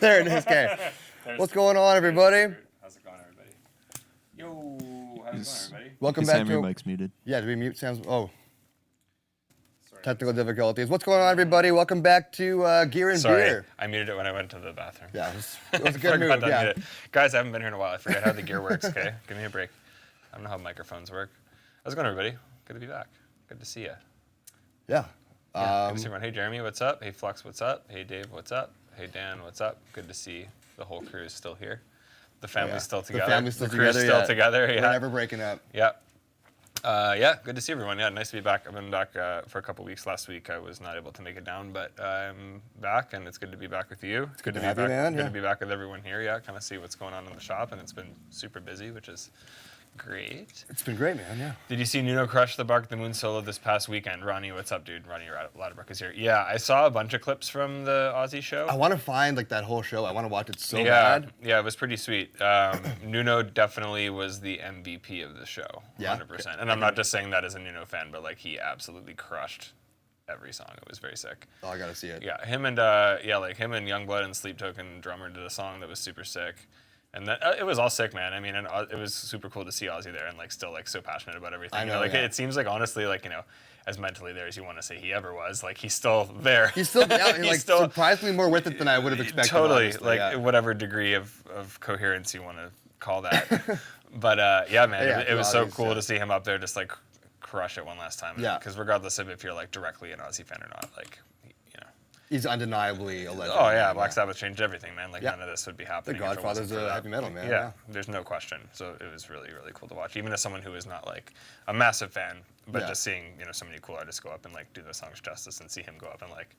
There it is. Okay. What's going on, everybody? How's it going, everybody? Yo, how's it going, everybody? Welcome back Sam, to. your mic's muted. Yeah, do we mute Sam's? Oh, Sorry. technical difficulties. What's going on, everybody? Welcome back to Gear and Sorry, Beer. I muted it when I went to the bathroom. Yeah, it was a good Forgot move. to Yeah. unmute it. Guys, I haven't been here in a while. I forget how the gear works, okay? Give me a break. I don't know how microphones work. How's it going, everybody? Good to be back. Good to see you. Yeah. Good to see everyone. Hey, Jeremy, what's up? Hey, Flux, what's up? Hey, Dave, what's up? Hey, Dan, what's up? Good to see the whole crew is still here. The family's still together. The family's still the crew's together. still together. Yeah. We're never breaking up. Yeah. Yeah, good to see everyone. Yeah, nice to be back. I've been back for a couple weeks. Last week I was not able to make it down, but I'm back, and it's good to be back with you. It's good to be have you, back. man. Good Yeah. to be back with everyone here. Yeah, kind of see what's going on in the shop, and it's been super busy, which is great. It's been great, man. Yeah. Did you see Nuno crush the Bark the Moon solo this past weekend? Ronnie, what's up, dude? Ronnie Ladderbrook is here. Yeah, I saw a bunch of clips from the Aussie show. I want to find like that whole show. I want to watch it so Yeah, bad. yeah, it was pretty sweet. Nuno definitely was the MVP of the show, Yeah? 100%. And I'm not just saying that as a Nuno fan, but like he absolutely crushed every song. It was very sick. Oh, I gotta see it. Yeah, him and Youngblood and Sleep Token drummer did a song that was super sick. And then it was all sick, man. I mean, and it was super cool to see Ozzy there and like still like so passionate about everything. I know, Like yeah. it seems like honestly, like as mentally there as you want to say he ever was, like he's still there. He's still yeah, He's like still- surprisingly more with it than I would have expected. Totally, honestly, like yeah. whatever degree of coherence you want to call that. But yeah, man, Yeah, it was so Ozzy's, cool to see him up there just like crush it one last time. Yeah. Because regardless of if you're like directly an Aussie fan or not, like He's undeniably a legend. oh yeah, Black Sabbath changed everything, man. Like Yeah. none of this would be The happening. if it Godfather's wasn't for of that. heavy metal, man. Yeah, there's no question. So it was really, really cool to watch. Even as someone who is not like a massive fan, but Yeah. just seeing so many cool artists go up and like do the songs justice and see him go up and like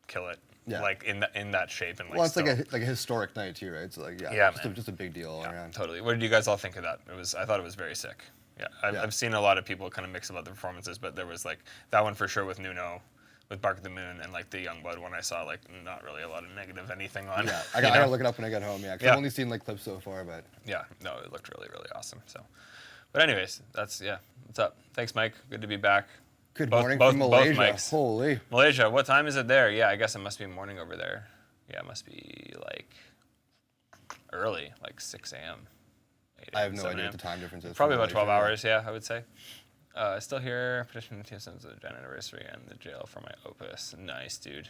kill it, Yeah. like in that shape and like. Well, it's still, like a historic night too, right? So like Yeah, just, man. just a big deal all around. Totally. What did you guys all think of that? I thought it was very sick. Yeah, Yeah. I've seen a lot of people kind of mix about the performances, but there was like that one for sure with Nuno, with Bark the Moon, and like the Youngblood one I saw like not really a lot of negative anything on. Yeah, I gotta look it up when I get home. Yeah, 'cause Yeah. I've only seen like clips so far, but Yeah, no, it looked really, really awesome. So, but anyways, what's up? Thanks, Mike. Good to be back. good Both- morning both- from both Malaysia. mics. Holy, Malaysia, what time is it there? Yeah, I guess it must be morning over there. Yeah, it must be like early, like 6 a.m. 8 I have no 7 idea a.m. what the time difference is. Probably from about 12 Malaysia. hours, yeah, I would say. Still here, petition to since the Gen anniversary and the jail for my opus. Nice, dude.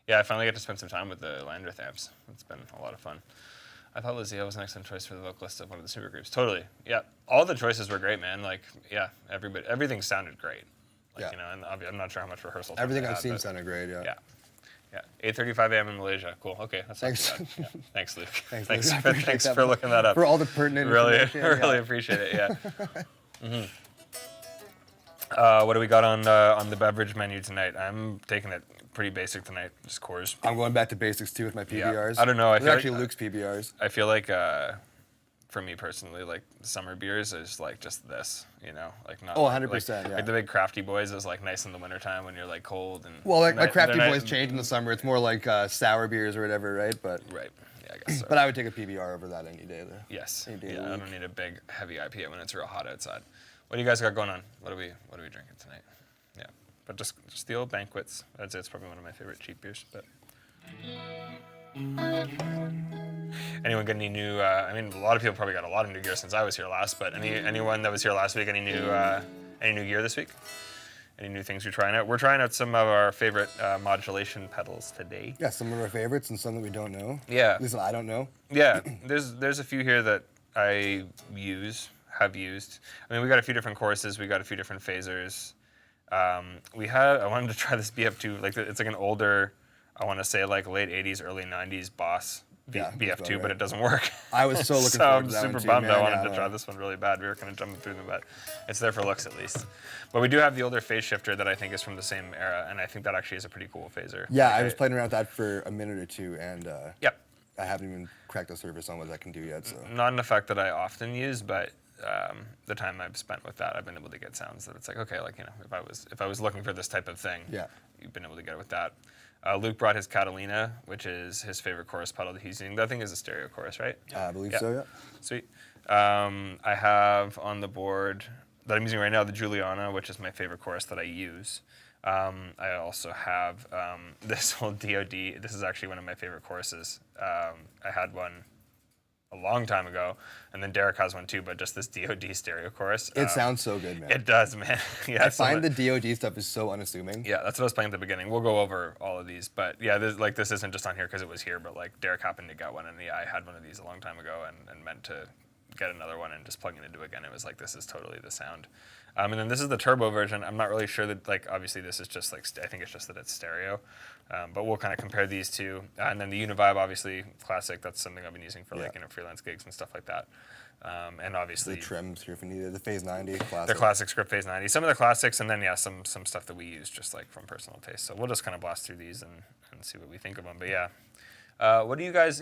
Yeah, I finally get to spend some time with the Landreth amps. It's been a lot of fun. I thought Lizzie was an excellent choice for the vocalist of one of the supergroups. Totally, yeah. All the choices were great, man. Like, yeah, everything sounded great. Like, Yeah. and I'm not sure how much rehearsal. time Everything they I've had, seen but sounded great. Yeah. Yeah. 8:35 a.m. in Malaysia. Cool. Okay, that's not Thanks. too bad. Yeah. Thanks, Luke. Thanks, Thanks, Luke. I for, appreciate thanks that for looking that up. For all the pertinent Really, information. really yeah. appreciate it. Yeah. What do we got on the beverage menu tonight? I'm taking it pretty basic tonight, just Coors. I'm going back to basics too with my PBRs. I don't know, I They're feel actually like- Luke's PBRs. I feel like for me personally, like summer beers is like just this, like not. Oh, like- 100%, yeah. Like the big crafty boys is like nice in the wintertime when you're like cold and. Well, like they're crafty ni- boys change in the summer. It's more like sour beers or whatever, right? But Right. Yeah, I guess so. but I would take a PBR over that any day. Though. Yes. Any day Yeah, of the I week. don't need a big heavy IPA when it's real hot outside. What do you guys got going on? What are we drinking tonight? Yeah, but just the old banquets. I'd say it's probably one of my favorite cheap beers. But anyone got any new? I mean, a lot of people probably got a lot of new gear since I was here last. But anyone that was here last week, any new gear this week? Any new things you're trying out? We're trying out some of our favorite modulation pedals today. Yeah, some of our favorites and some that we don't know. Yeah. At least I don't know. Yeah, there's a few here that I have used. I mean, we got a few different courses, we got a few different phasers. I wanted to try this BF2, like it's like an older, I want to say like late 80s, early 90s Boss Yeah, that's BF2, about but right. it doesn't work. I was so looking So forward I'm to that super one too, bummed. man. I wanted Yeah, to try this one really bad. We were kind of jumping through them, but it's there for looks at least. But we do have the older phase shifter that I think is from the same era, and I think that actually is a pretty cool phaser. Yeah, Like I was playing around with that for a minute or two, and Yep. I haven't even cracked the surface on what that can do yet. So Not an effect that I often use, but the time I've spent with that, I've been able to get sounds that it's like, okay, like if I was looking for this type of thing, Yeah. you've been able to get it with that. Luke brought his Catalina, which is his favorite chorus pedal that he's using. That thing is a stereo chorus, right? I believe Yeah. so. Yeah. Sweet. I have on the board that I'm using right now the Juliana, which is my favorite chorus that I use. I also have this whole DoD. This is actually one of my favorite choruses. I had one a long time ago, and then Derek has one too, but just this DoD stereo chorus. It sounds so good, man. It does, man. Yeah, I find the DoD stuff is so unassuming. Yeah, that's what I was playing at the beginning. We'll go over all of these, but yeah, this isn't just on here because it was here, but like Derek happened to get one, and yeah, I had one of these a long time ago, and meant to get another one, and just plugging it into it again, it was like, this is totally the sound. And then this is the turbo version. I'm not really sure that, like, obviously this is just like, I think it's just that it's stereo, but we'll kind of compare these two. And then the Univibe, obviously classic. That's something I've been using for like, freelance gigs and stuff like that. And obviously the trims here if you needed, the Phase 90 classic. The classic script Phase 90. Some of the classics, and then yeah, some stuff that we use just like from personal taste. So we'll just kind of blast through these and see what we think of them. But yeah. What are you guys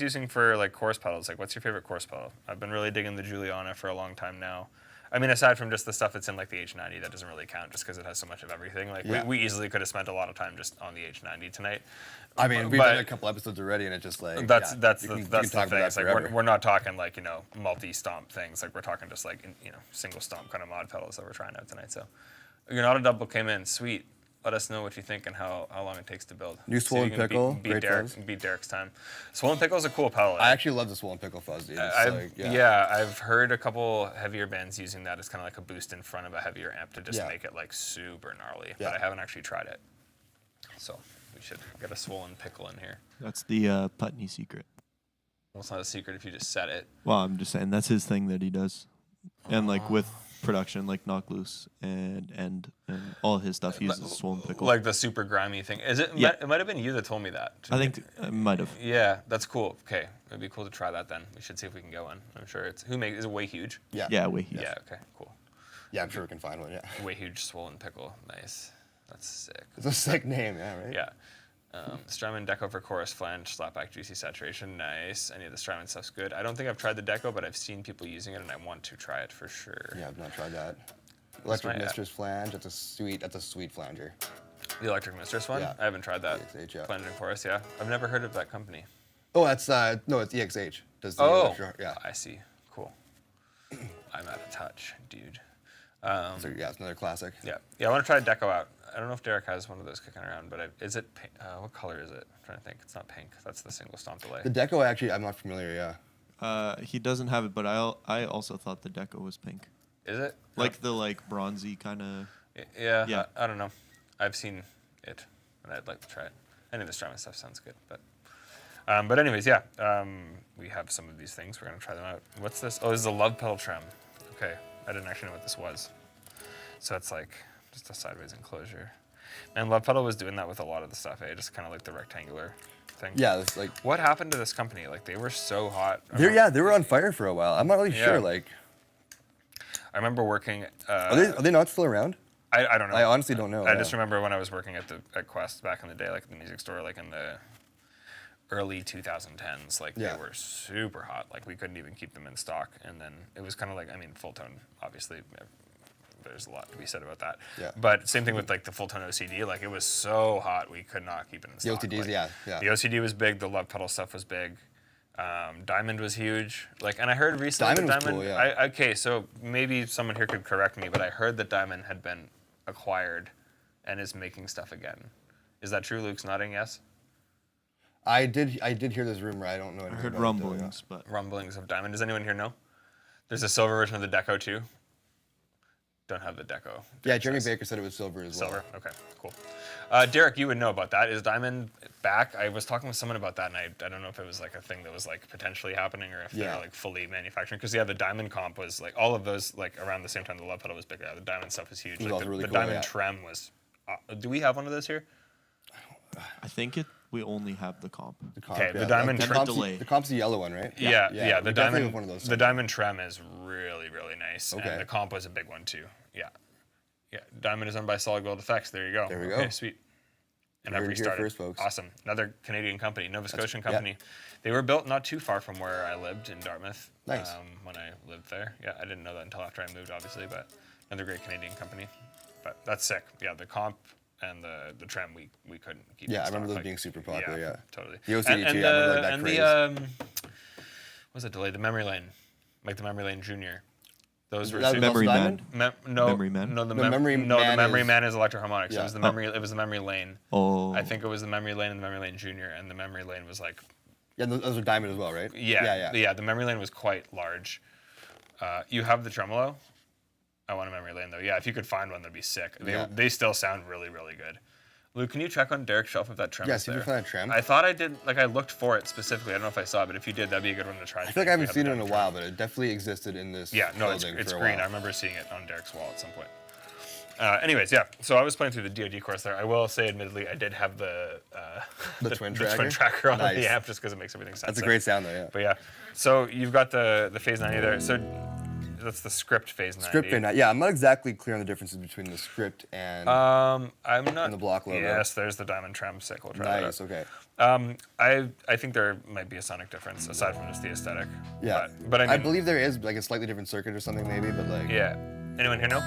using for like chorus pedals? Like, what's your favorite chorus pedal? I've been really digging the Juliana for a long time now. I mean, aside from just the stuff that's in like the H90, that doesn't really count just because it has so much of everything. Like we easily could have spent a lot of time just on the H90 tonight. I mean, we've done a couple episodes already, and it's just like that's the thing. It's like we're not talking like multi-stomp things. Like we're talking just like single stomp kind of mod pedals that we're trying out tonight. So your auto double came in, sweet. Let us know what you think and how long it takes to build. New Swollen Pickle, beat Derek's time. Swollen Pickle is a cool pedal. I actually love the Swollen Pickle fuzz, dude. I've heard a couple heavier bands using that as kind of like a boost in front of a heavier amp to just make it like super gnarly. But I haven't actually tried it. So we should get a Swollen Pickle in here. That's the Putney secret. Well, it's not a secret if you just said it. Well, I'm just saying that's his thing that he does. And like with production, like Knock Loose and all his stuff, he uses Swollen Pickle. Like the super grimy thing. Is it? Yeah. It might have been you that told me that. I think it might have. Yeah, that's cool. Okay, it'd be cool to try that then. We should see if we can get one. I'm sure it's is it Way Huge? Yeah. Yeah, Way Huge. Yeah. Okay. Cool. Yeah, I'm sure we can find one. Yeah. Way Huge Swollen Pickle. Nice. That's sick. It's a sick name, yeah, right? Yeah. Strymon Deco for chorus, flange, slapback, juicy saturation, nice. Any of the Strymon stuff's good. I don't think I've tried the Deco, but I've seen people using it, and I want to try it for sure. Yeah, I've not tried that. Electric Mistress flange, that's a sweet flanger. The Electric Mistress one? Yeah. I haven't tried that. EXH, yeah. Flange and chorus, yeah. I've never heard of that company. Oh, that's, no, it's EXH. Does the yeah. I see. Cool. I'm out of touch, dude. So, yeah, it's another classic. Yeah, I want to try Deco out. I don't know if Derek has one of those kicking around, but is it pink? What color is it? I'm trying to think. It's not pink. That's the single stomp delay. The Deco, actually, I'm not familiar, yeah. He doesn't have it, but I also thought the Deco was pink. Is it? Like the bronzy kind of. Yeah. I don't know. I've seen it, and I'd like to try it. Any of the Strymon stuff sounds good, but anyways, yeah. We have some of these things. We're gonna try them out. What's this? Oh, this is a Love Pedal Trem. Okay, I didn't actually know what this was. So it's like just a sideways enclosure. And Love Pedal was doing that with a lot of the stuff, eh? Just kind of like the rectangular thing. Yeah, it's like. What happened to this company? Like they were so hot. They were on fire for a while. I'm not really sure. Like. I remember working. Are they not still around? I don't know. I honestly don't know. I just remember when I was working at Quest back in the day, like the music store, like in the early 2010s, like they were super hot. Like we couldn't even keep them in stock. And then it was kind of like, I mean, full tone, obviously. There's a lot to be said about that. Yeah. But same thing with like the full tone OCD. Like it was so hot we could not keep it in stock. The OCDs, like, The OCD was big. The Love Pedal stuff was big. Diamond was huge. Like, and I heard recently Diamond that was cool, yeah. Okay, so maybe someone here could correct me, but I heard that Diamond had been acquired and is making stuff again. Is that true? Luke's nodding yes. I did hear this rumor. I don't know. I heard rumblings, but rumblings of Diamond. Does anyone here know? There's a silver version of the Deco too. Don't have the Deco. Yeah, Jeremy Baker said it was silver as well. Silver. Okay, cool. Derek, you would know about that. Is Diamond back? I was talking with someone about that, and I don't know if it was like a thing that was like potentially happening or if they're like fully manufacturing. Because the Diamond comp was like all of those like around the same time the Love Pedal was big. Yeah, the Diamond stuff was huge. Like, really the cool, Diamond Trem was. Do we have one of those here? I think we only have the comp. Okay, the Diamond Trem. The comp's the yellow one, right? Yeah. The Diamond. One of those. The Diamond Trem is really nice. Okay. And the comp was a big one too. Yeah, Diamond is owned by Solid Gold Effects. There you go. There we go. Okay, sweet. And I've restarted. First, folks. Awesome. Another Canadian company, Nova Scotian company. They were built not too far from where I lived in Dartmouth. Nice. When I lived there. Yeah, I didn't know that until after I moved, obviously, but another great Canadian company. But that's sick. Yeah, the comp and the Trem we couldn't keep. Yeah, I remember those being super popular. Yeah, totally. The OCD too. I remember that craze. What's that delay? The memory lane, like the memory lane Junior. Those were That was super- Memory Diamond? Man. no, Memory Man? No, the No, Memory no, the Man Memory is- Man is Electro-Harmonics. Yeah. It was the memory. It was the Memory Lane. Oh. I think it was the Memory Lane and the Memory Lane Junior, and the Memory Lane was like, Yeah, those are Diamond as well, right? yeah. The Memory Lane was quite large. You have the Tremolo. I want a Memory Lane though. Yeah, if you could find one, that'd be sick. They still sound really, really good. Luke, can you check on Derek's shelf if that Trem Yeah, is see if there? you find a Trem. I thought I did. Like I looked for it specifically. I don't know if I saw it, but if you did, that'd be a good one to try. I feel like I haven't seen it in a while, but it definitely existed in this Yeah, no, it's building for a green. while. I remember seeing it on Derek's wall at some point. Anyways, yeah. So I was playing through the DoD course there. I will say, admittedly, I did have the twin the tracker? tracker on Nice. the amp just because it makes everything sense. That's a great sound though, yeah. But yeah, so you've got the Phase 90 there. So that's the script Phase 90. Script and yeah, I'm not exactly clear on the differences between the script and I'm not. and the block logo. Yes, there's the Diamond Trem. Sick. We'll try that out. Nice, okay. I think there might be a sonic difference aside from just the aesthetic. Yeah, But I mean, believe there is like a slightly different circuit or something maybe, but like yeah. Anyone here know?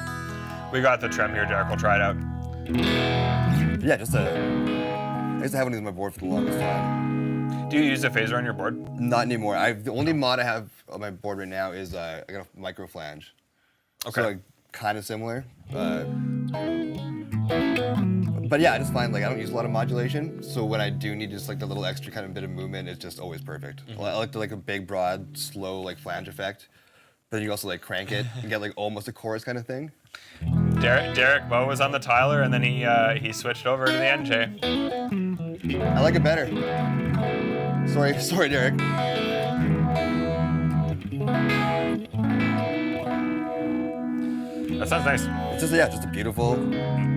We got the Trem here, Derek. We'll try it out. yeah, I used to have one of these on my board for the longest time. Do you use a phaser on your board? Not anymore. The only mod I have on my board right now is I got a micro flange. Okay. So like kind of similar. But yeah, I just find like I don't use a lot of modulation, so when I do need just like the little extra kind of bit of movement, it's just always perfect. I like a big, broad, slow like flange effect. But then you also like crank it and get like almost a chorus kind of thing. Derek Bo was on the Tyler, and then he switched over to the NJ. I like it better. Sorry, Derek. That sounds nice. It's just a beautiful.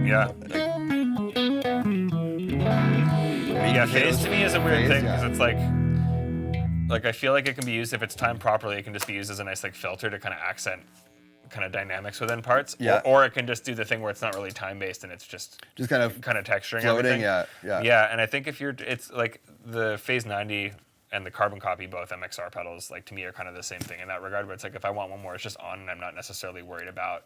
Yeah. Yeah, phase potatoes. to me is a weird Phase, thing because yeah. it's like I feel like it can be used if it's timed properly. It can just be used as a nice like filter to kind of accent kind of dynamics within parts. Yeah. Or it can just do the thing where it's not really time based and it's just Just kind of texturing floating. everything. Yeah. Yeah, and I think if it's like the Phase 90 and the Carbon Copy, both MXR pedals, like to me are kind of the same thing in that regard. Where it's like if I want one more, it's just on, and I'm not necessarily worried about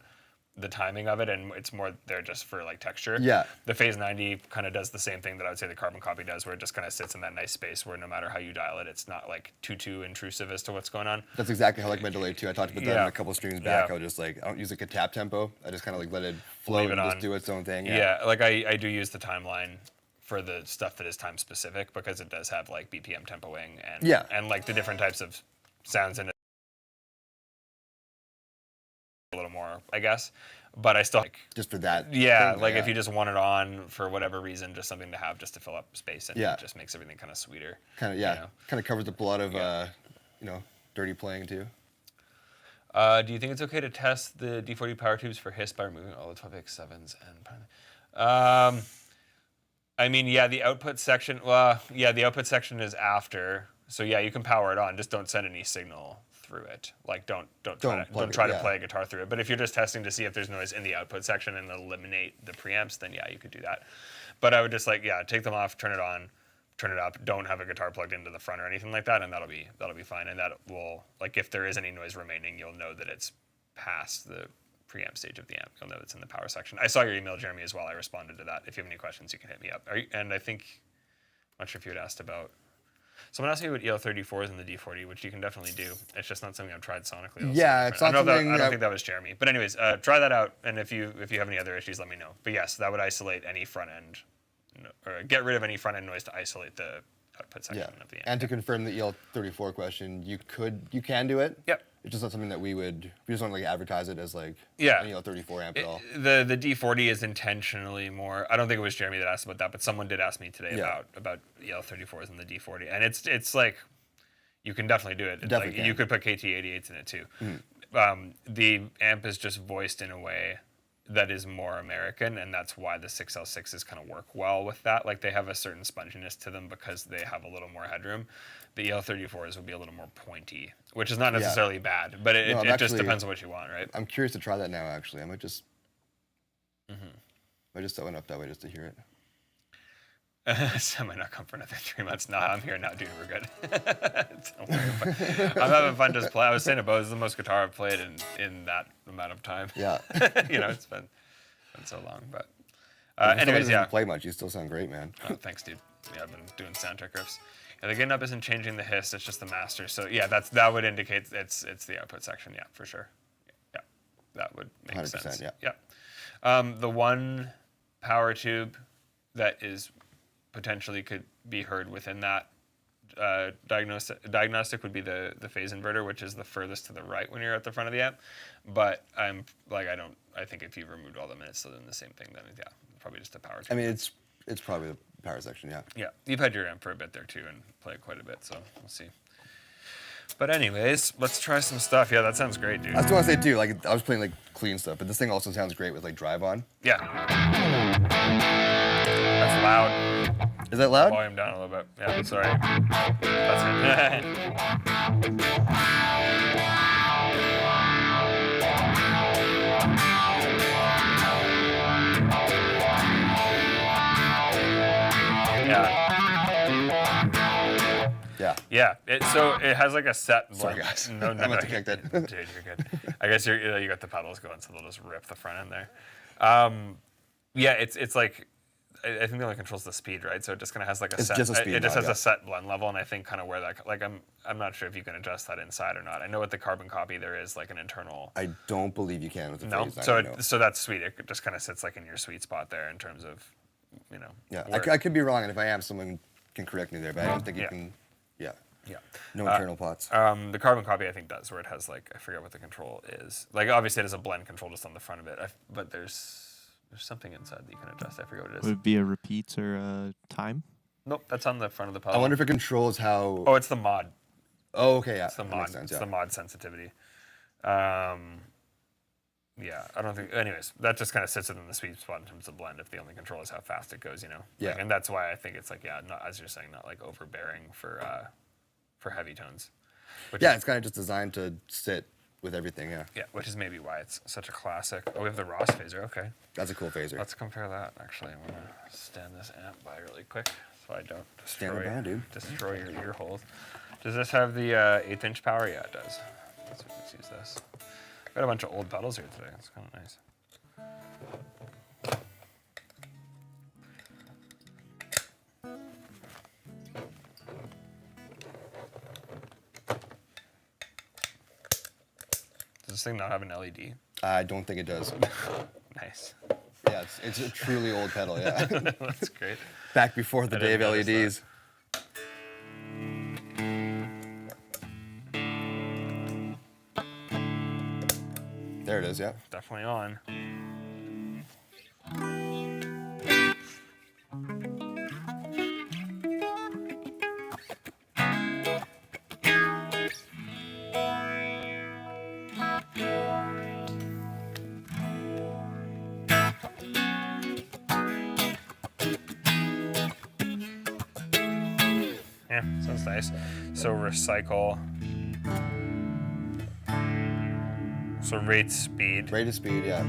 the timing of it, and it's more there just for like texture. Yeah. The Phase 90 kind of does the same thing that I would say the Carbon Copy does, where it just kind of sits in that nice space where no matter how you dial it, it's not like too intrusive as to what's going on. That's exactly how I like my delay too. I talked about that Yeah. in a couple streams back. Yeah. I would just like I don't use like a tap tempo. I just kind of like let it flow Leave it and on. just do its own thing. Yeah, like I do use the timeline for the stuff that is time specific because it does have like BPM tempoing and Yeah. and like the different types of sounds in it a little more, I guess. But I still like Just for that. yeah, thing, like if you just want it on for whatever reason, just something to have just to fill up space and Yeah. it just makes everything kind of sweeter. kind of you know? kind of covers up a lot of Yeah. dirty playing too. Do you think it's okay to test the D40 power tubes for hiss by removing all the 12x7s and I mean, yeah, the output section. Well, yeah, the output section is after. So yeah, you can power it on. Just don't send any signal through it. Like don't try to play a guitar through it. But if you're just testing to see if there's noise in the output section and eliminate the preamps, then yeah, you could do that. But I would just like take them off, turn it on, turn it up. Don't have a guitar plugged into the front or anything like that, and that'll be fine. And that will like if there is any noise remaining, you'll know that it's past the preamp stage of the amp. You'll know it's in the power section. I saw your email, Jeremy, as well. I responded to that. If you have any questions, you can hit me up. And I think, I'm not sure if you had asked about, someone asked me about EL34s in the D40, which you can definitely do. It's just not something I've tried sonically. Yeah, it's not I don't something think that was Jeremy. But anyways, try that out. And if you have any other issues, let me know. But yes, that would isolate any front end, or get rid of any front end noise to isolate the output section of the amp. And to confirm the EL34 question, you can do it. Yep. It's just not something that we just want to like advertise it as like Yeah. an EL34 amp at all. The D40 is intentionally more. I don't think it was Jeremy that asked about that, but someone did ask me today Yeah. about EL34s and the D40, and it's like you can definitely do it. It's Definitely like, can. you could put KT88s in it too. The amp is just voiced in a way that is more American, and that's why the 6L6s kind of work well with that. Like they have a certain sponginess to them because they have a little more headroom. The EL34s would be a little more pointy, which is not necessarily bad, but it just actually- depends on what you want, right? I'm curious to try that now. Actually, I might just set one up that way just to hear it. So I might not come for another 3 months. No, I'm here now, dude. We're good. Don't worry. I'm having fun just playing. I was saying to Bo, this is the most guitar I've played in that amount of time. Yeah. It's been so long. But If someone anyways, doesn't yeah. play much, you still sound great, man. Oh, thanks, dude. Yeah, I've been doing soundtrack riffs. Yeah, the gain up isn't changing the hiss. It's just the master. So yeah, that would indicate it's the output section. Yeah, for sure. Yeah. that would make 100%, sense. yeah. The one power tube that is potentially could be heard within that diagnostic would be the phase inverter, which is the furthest to the right when you're at the front of the amp. But I think if you removed all them and it's still doing the same thing, then yeah, probably just a power tube. I mean, it's probably the power section, yeah. Yeah, you've had your amp for a bit there too and played quite a bit, so we'll see. But anyways, let's try some stuff. Yeah, that sounds great, dude. I was going to say too, like I was playing like clean stuff, but this thing also sounds great with like drive on. Yeah. That's loud. Is that loud? Volume down a little bit. Yeah, sorry. That's it. Yeah. So it has like a set. Sorry, guys. No, I'm about to kick that. Dude, you're good. I guess you got the pedals going, so they'll just rip the front end there. Yeah, it's like I think the only controls the speed, right? So it just kind of has like a set. Just a speed it just knob, has a set blend level, and I think kind of where that like I'm not sure if you can adjust that inside or not. I know with the carbon copy there is like an internal. I don't believe you can with the No, phase so design, so that's sweet. It just kind of sits like in your sweet spot there in terms of, Yeah, where- I could be wrong, and if I am, someone can correct me there, but I don't think you can. Yeah. Yeah. No internal pots. The carbon copy I think does, where it has like I forget what the control is. Like obviously it has a blend control just on the front of it, but there's something inside that you can adjust. I forget what it is. Would it be a repeats or a time? Nope, that's on the front of the I pedal. wonder if it controls how. Oh, it's the mod. Oh, okay, yeah. It's the that mod. makes sense, It's yeah. the mod sensitivity. Yeah, I don't think. Anyways, that just kind of sits within the sweet spot in terms of blend. If the only control is how fast it goes, Yeah. Like, and that's why I think it's like not as you're saying, not like overbearing for heavy tones. Which Yeah, is, it's kind of just designed to sit with everything, yeah. yeah, which is maybe why it's such a classic. Oh, we have the Ross phaser. Okay, That's a cool phaser. let's compare that. Actually, I'm gonna stand this amp by really quick so I don't Stand it down, dude. destroy your ear holes. Does this have the 1/8" power? Yeah, it does. Let's use this. Got a bunch of old pedals here today. It's kind of nice. Does this thing not have an LED? I don't think it does. Nice. Yeah, it's a truly old pedal, yeah. That's great. Back before the I day of didn't LEDs. notice There it is, yeah. Definitely on. Yeah, sounds nice. So recycle. So rate speed. Rated speed, yeah.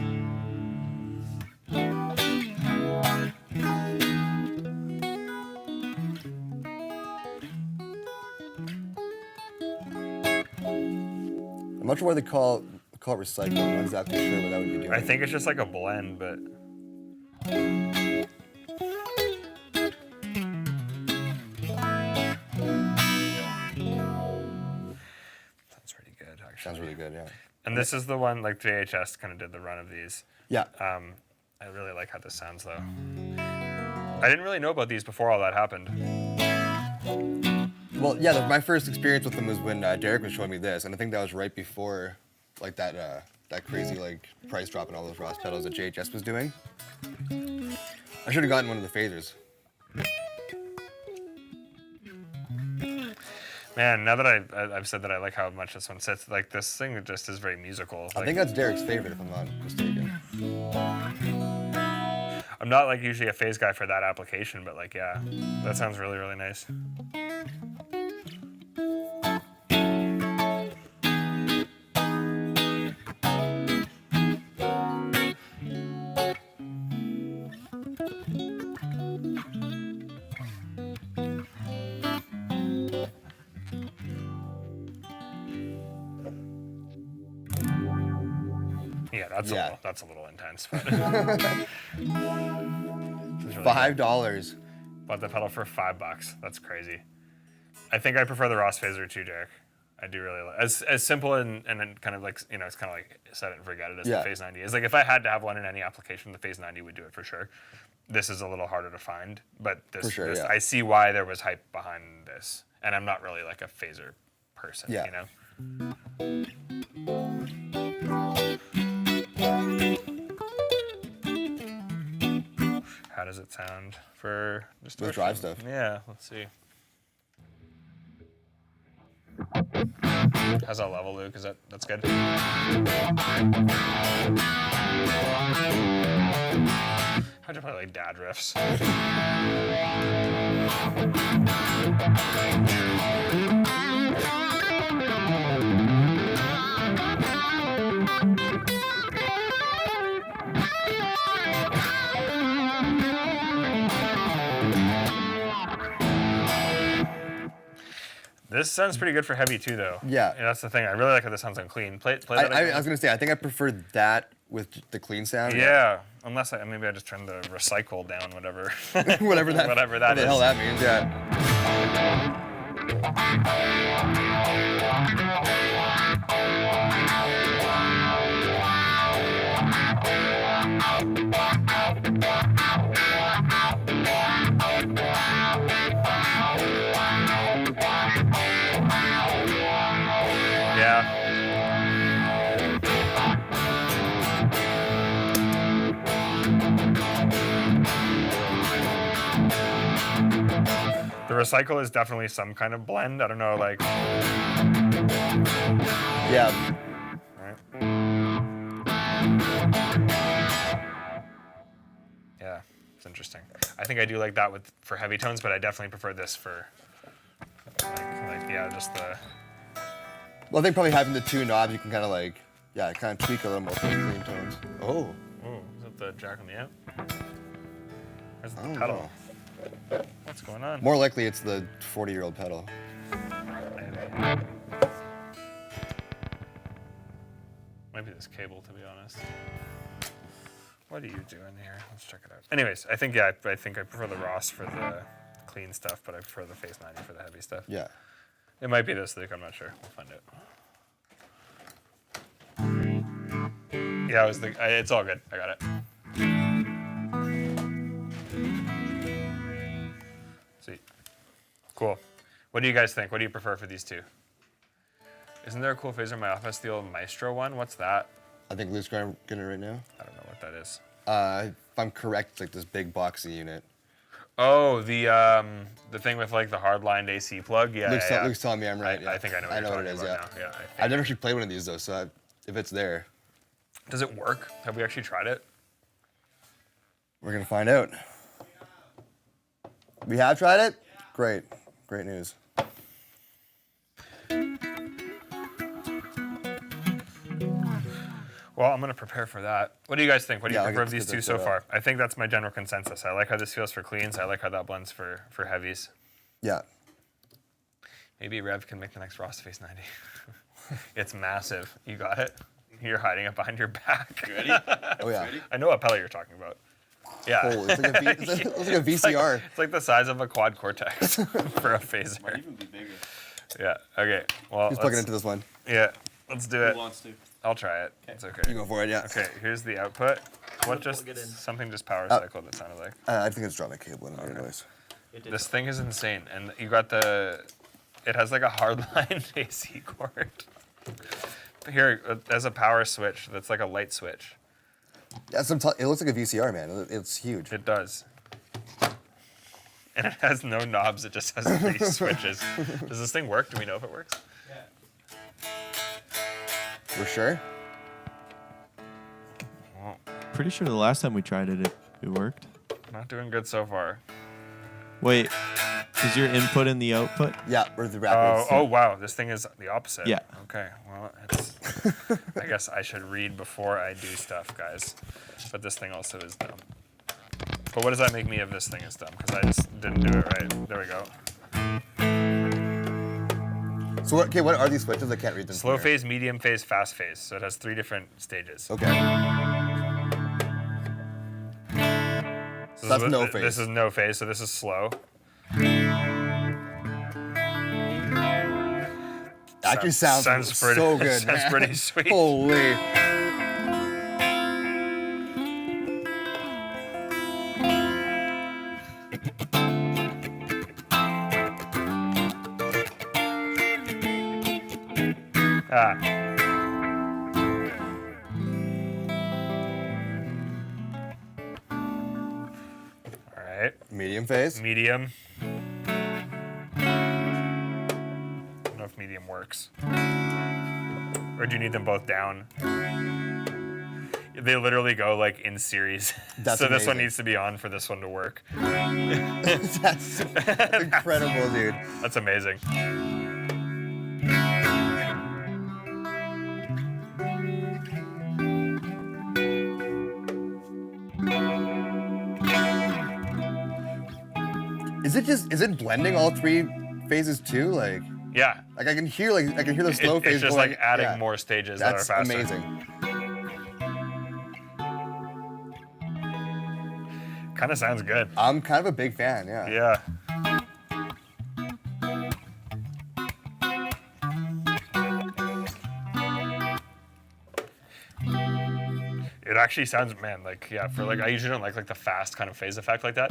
I'm not sure why they call it recycle. I'm not exactly sure what that would be doing. I think it's just like a blend, but sounds pretty good actually. Sounds really good, yeah. And this is the one like JHS kind of did the run of these. Yeah. I really like how this sounds though. I didn't really know about these before all that happened. Well, yeah, my first experience with them was when Derek was showing me this, and I think that was right before like that crazy like price drop in all those Ross pedals that JHS was doing. I should have gotten one of the phasers. Man, now that I've said that I like how much this one sits, like this thing just is very musical. I think that's Derek's favorite, if I'm not mistaken. I'm not like usually a phase guy for that application, but like yeah, that sounds really, really nice. Yeah, that's a little intense. But It's really $5. bought the pedal for $5. That's crazy. I think I prefer the Ross phaser too, Derek. I do really like as simple and then kind of like it's kind of like set it and forget it as Yeah. the Phase 90 is. Like if I had to have one in any application, the Phase 90 would do it for sure. This is a little harder to find, but this, For sure, this yeah. I see why there was hype behind this, and I'm not really like a phaser person, Yeah. you know. How does it sound for distortion? drive stuff. Yeah, let's see. How's that level, Luke? That's good? How'd you play like dad riffs? This sounds pretty good for heavy too, though. Yeah. And that's the thing. I really like how this sounds on clean. Play that I again. was gonna say I think I prefer that with the clean sound. Yeah, unless maybe I just turned the recycle down, whatever. whatever that. Whatever that what the is. hell that means. Yeah. Yeah. The recycle is definitely some kind of blend. I don't know, like. Yeah. Right. Yeah, it's interesting. I think I do like that for heavy tones, but I definitely prefer this for like yeah, just the. Well, I think probably having the two knobs, you can kind of like, kind of tweak a little more for the clean tones. Oh. Oh, is that the jack on the amp? Where's the I don't pedal? know. What's going on? More likely, it's the 40-year-old pedal. Maybe. Might be this cable, to be honest. What are you doing here? Let's check it out. Anyways, I think I prefer the Ross for the clean stuff, but I prefer the Phase 90 for the heavy stuff. Yeah. It might be this, Luke. I'm not sure. We'll find out. Yeah, it's all good. I got it. Sweet. Cool. What do you guys think? What do you prefer for these two? Isn't there a cool phaser in my office, the old Maestro one? What's that? I think Luke's getting it right now. I don't know what that is. If I'm correct, it's like this big boxy unit. Oh, the thing with like the hard-lined AC plug? Yeah, yeah. Luke's telling me I'm right. I think I know what I you're know what talking it is, about yeah. now. Yeah, I've never actually played one of these, though, so if it's there, Does it work? Have we actually tried it? we're going to find out. We have tried it? Great. Great news. Well, I'm going to prepare for that. What do you guys think? What do you Yeah, prefer of let's these get two this so set far? I think that's my general consensus. I like how this feels for cleans. I like how that blends for heavies. Yeah. Maybe Rev can make the next Ross Face 90. It's massive. You got it? You're hiding it behind your back. You ready? Oh, yeah. Ready? I know what pellet you're talking about. Yeah. Holy, it's like a, it's like a VCR. It's like the size of a quad cortex for a Might phaser. even be bigger. Yeah. Okay. Well, He's plugging into this one. Yeah. Let's do it. Who wants to? I'll try it. It's okay. You go for it, yeah. Okay. Here's the output. What just plug it in. something just power cycled? It sounded like. I think it's drawing a cable in there anyways. It did This thing is insane, and you got it has like a hardline AC cord. Here, there's a power switch that's like a light switch. Yeah, it looks like a VCR, man. It's huge. It does. And it has no knobs, it just has 3 switches. Does this thing work? Do we know if it works? We're sure? Well, Pretty sure the last time we tried it, it worked. not doing good so far. Wait, is your input in the output? Yeah, or the rapids. Oh wow, this thing is the opposite. Yeah. Okay, well, I guess I should read before I do stuff, guys. But this thing also is dumb. But what does that make me if this thing is dumb? Because I just didn't do it right. There we go. So, what are these switches? I can't read them. Slow from here. phase, medium phase, fast phase. So it has 3 different stages. Okay. So that's no This phase. is no phase, so this is slow. actually sounds pretty, so good, sounds man. pretty sweet. Holy. Ah. All right. Medium phase. Medium. I don't know if medium works. Or do you need them both down? They literally go like in series. That's so this one amazing. needs to be on for this one to work. That's incredible, dude. That's amazing. Is it blending all three phases too? Like Yeah. I can hear the slow phase It's just going. like adding yeah. more stages that are That's faster. amazing. Kind of sounds good. I'm kind of a big fan, yeah. Yeah. It actually sounds, man, like, yeah, for like, I usually don't like the fast kind of phase effect like that.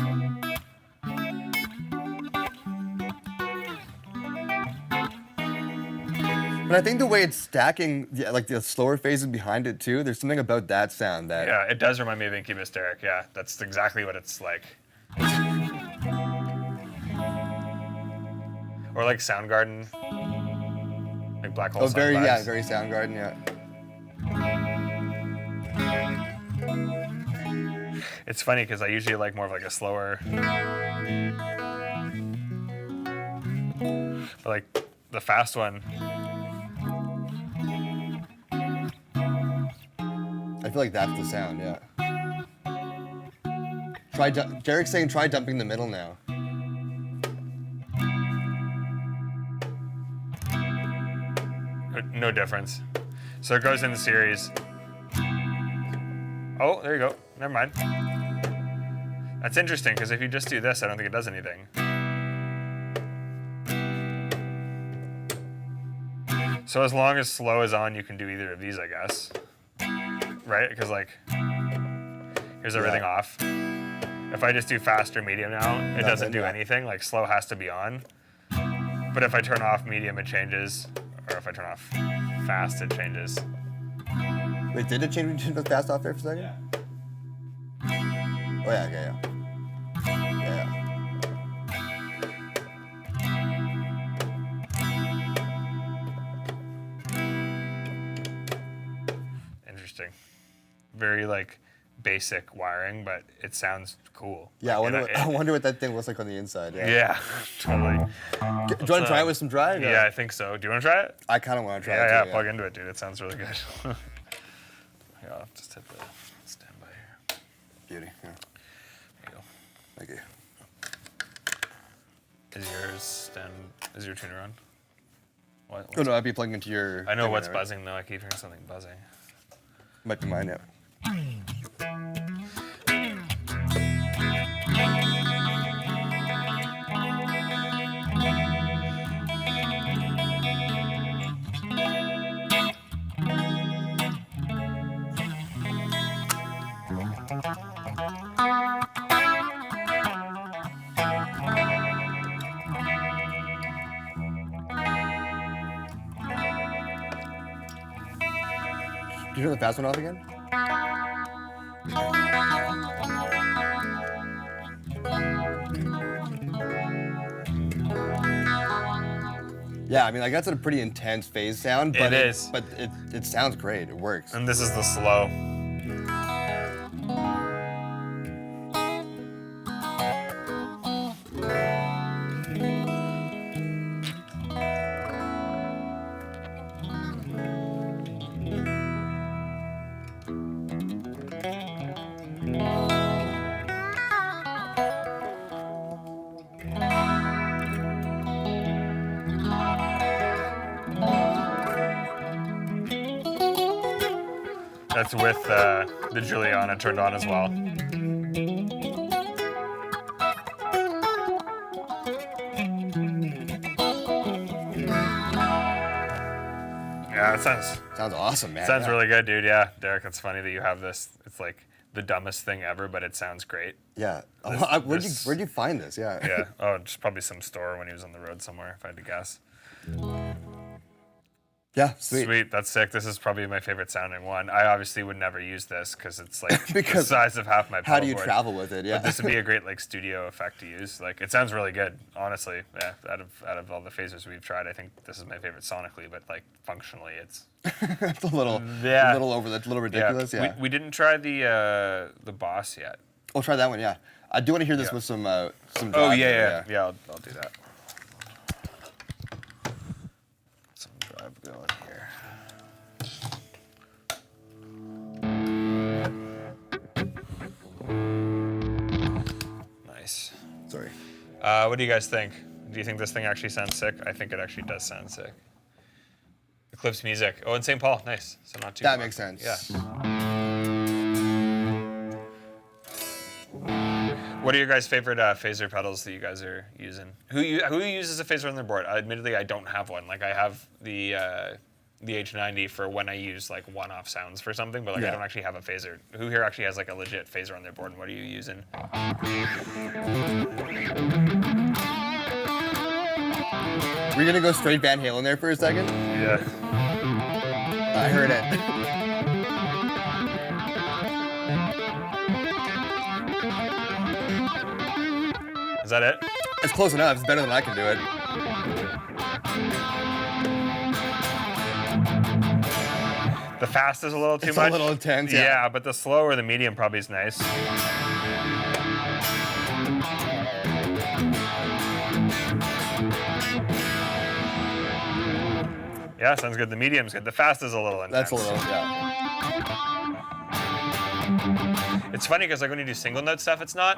But I think the way it's stacking, yeah, like the slower phases behind it too, there's something about that sound that. Yeah, it does remind me of Incubus Derek. Yeah, that's exactly what it's like. Or like Soundgarden, like Black Hole. Oh, Sun vibes. very Soundgarden, yeah. It's funny because I usually like more of like a slower, but like the fast one. I feel like that's the sound, yeah. Derek's saying try dumping the middle now. No difference. So it goes in the series. Oh, there you go. Never mind. That's interesting because if you just do this, I don't think it does anything. So as long as slow is on, you can do either of these, I guess. Right? Because like, here's everything off. If I just do fast or medium now, it doesn't do anything. Like slow has to be on. But if I turn off medium, it changes. Or if I turn off fast, it changes. Wait, did it change the fast off there for a second? Yeah. Oh yeah, okay, yeah. Yeah. Interesting. Very like basic wiring, but it sounds cool. Yeah, Like, I wonder what that thing looks like on the inside. Yeah. Yeah, totally. Do you want to try it with some drive? Yeah, I think so. Do you want to try it? I kind of want to try it. Yeah, too, plug into it, dude. It sounds really good. Yeah, I'll just hit the standby here. Beauty. Yeah. There you go. Thank you. Is your tuner on? What? Oh no, I'd be plugging into your. I know thing what's right now, right? buzzing though. I keep hearing something buzzing. Might be mine, yeah. Did you turn the fast one off again? Yeah, I mean, like that's a pretty intense phase sound, but It is. But it sounds great. It works. And this is the slow. That's with the Juliana turned on as well. Yeah, it sounds awesome, man. sounds yeah. really good, dude. Yeah, Derek, it's funny that you have this. It's like the dumbest thing ever, but it sounds great. Yeah. This- Where'd you find this? Yeah. Yeah. Oh, just probably some store when he was on the road somewhere, if I had to guess. Yeah. Sweet. Sweet, that's sick. This is probably my favorite sounding one. I obviously would never use this because it's like the Because size of half my pedal How do you board. travel with it? Yeah. But this would be a great like studio effect to use. Like it sounds really good, honestly. Yeah, out of all the phasers we've tried, I think this is my favorite sonically, but like functionally, it's It's a little Yeah. ridiculous. Yeah. We didn't try the Boss yet. Oh, try that one. Yeah. I do want to hear this Yeah. with some. Oh drive yeah. here, I'll do that. Some drive going here. Nice. Sorry. What do you guys think? Do you think this thing actually sounds sick? I think it actually does sound sick. Eclipse music. Oh, in St. Paul. Nice. So not too That far. makes sense. Yeah. What are your guys' favorite phaser pedals that you guys are using? Who uses a phaser on their board? Admittedly, I don't have one. Like I have the H90 for when I use like one-off sounds for something, but like I Yeah. don't actually have a phaser. Who here actually has like a legit phaser on their board? And what are you using? We're gonna go straight Van Halen there for a second. Yeah. I heard it. Is that it? It's close enough. It's better than I can do it. The fast is a little too It's much. a little intense. Yeah. Yeah, but the slow or the medium probably is nice. Yeah, sounds good. The medium's good. The fast is a little intense. That's a little. Yeah. It's funny because like when you do single note stuff, it's not.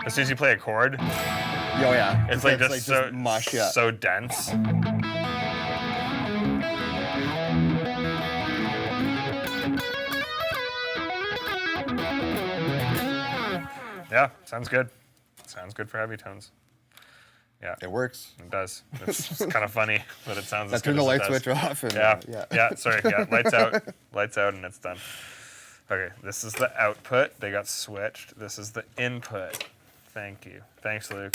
As soon as you play a chord, Oh yeah. it's like just so mush. Yeah. so dense. Yeah, sounds good. Sounds good for heavy tones. Yeah, It works. it does. It's kind of funny, but it sounds. I as turn good the as it light does. switch off. And, Yeah, yeah. yeah. Sorry, yeah. Lights out, and it's done. Okay, this is the output. They got switched. This is the input. Thank you. Thanks, Luke.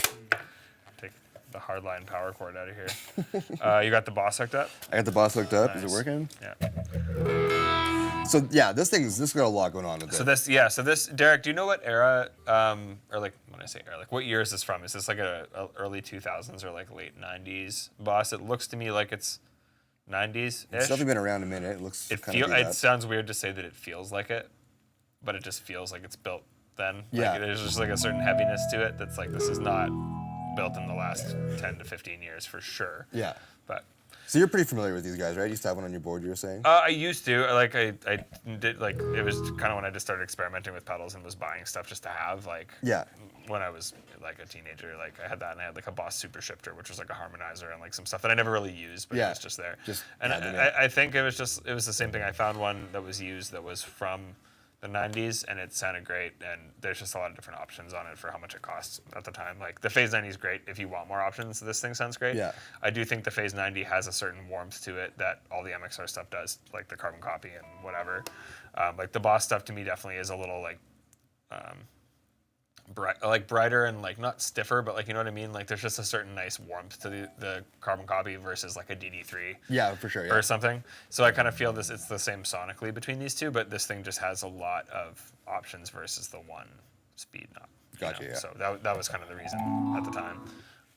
Take the hardline power cord out of here. You got the Boss hooked up? I got the boss hooked up. Is it Nice. working? Yeah. So yeah, this got a lot going on with So it. this, Derek, do you know what era, or like when I say era, like what year is this from? Is this like a early 2000s or like late 90s Boss? It looks to me like it's 90s-ish. It's definitely been around a minute. It looks It kind of it sounds weird to say that it feels like it, but it just feels like it's built then. Yeah. Like there's just like a certain heaviness to it that's like this is not built in the last 10 to 15 years for sure. Yeah. But So you're pretty familiar with these guys, right? You used to have one on your board, you were saying? I used to like I did like it was kind of when I just started experimenting with pedals and was buying stuff just to have like Yeah. when I was like a teenager, like I had that and I had like a Boss Super Shifter, which was like a harmonizer and like some stuff that I never really used, but Yeah. it was just there. Just and had it. I think it was the same thing. I found one that was used that was from the 90s and it sounded great, and there's just a lot of different options on it for how much it costs at the time. Like the Phase 90 is great if you want more options. This thing sounds great. Yeah. I do think the Phase 90 has a certain warmth to it that all the MXR stuff does, like the carbon copy and whatever. Like the Boss stuff to me definitely is a little like brighter and like not stiffer, but like you know what I mean. Like there's just a certain nice warmth to the carbon copy versus like a DD3 Yeah, for sure. Yeah. or something. So I kind of feel it's the same sonically between these two, but this thing just has a lot of options versus the one speed knob. Gotcha, yeah. So that was kind of the reason at the time,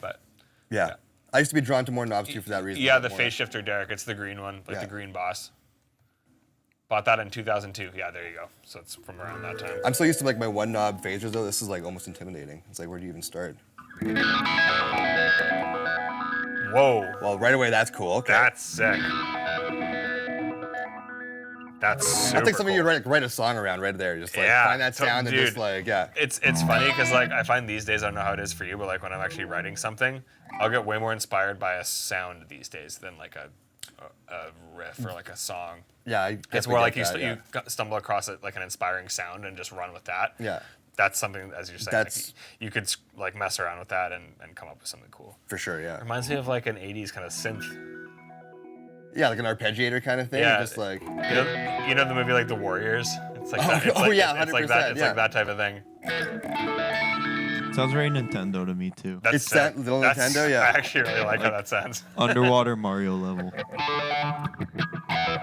but. Yeah. Yeah. I used to be drawn to more knobs too for that reason. Yeah, a bit the more. phase shifter, Derek. It's the green one, like Yeah. the green Boss. Bought that in 2002. Yeah, there you go. So it's from around that time. I'm so used to like my one knob phasers though. This is like almost intimidating. It's like, where do you even start? Whoa, Well, right away, that's cool. Okay. that's sick. That's super I think something cool. you write a song around right there. Just like Yeah, find that so- sound and just dude. like, yeah. It's funny because like I find these days, I don't know how it is for you, but like when I'm actually writing something, I'll get way more inspired by a sound these days than like a riff or like a song. Yeah, I It's definitely more like get that, you stumble across it like an inspiring sound and just run with that. Yeah. that's something, as you're saying, That's- like, you could like mess around with that and come up with something cool. For sure, yeah. Reminds me of like an 80s kind of synth. Yeah, like an arpeggiator kind of thing. Yeah. Just like You know the movie like The Warriors? It's like that. It's oh, like, yeah, it's like that. 100%, It's yeah. like that type of thing. Sounds very Nintendo to me too. That's It's that sick. little That's- Nintendo, yeah. I actually really like how that sounds. Underwater Mario level.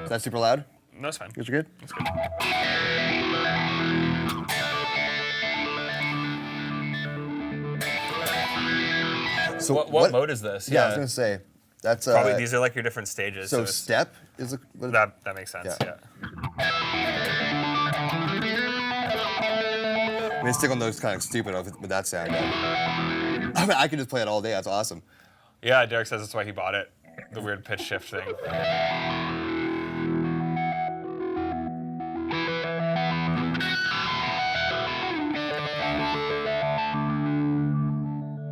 is that super loud? No, it's fine. Yours are good? It's good. So What mode is this? Yeah, I was gonna say. That's Probably these are like your different stages. so it's- step is what, that makes sense. Yeah. Yeah. I mean, stick on those kind of stupid with that sound. I mean, I could just play it all day. That's awesome. Yeah, Derek says that's why he bought it. The weird pitch shift thing.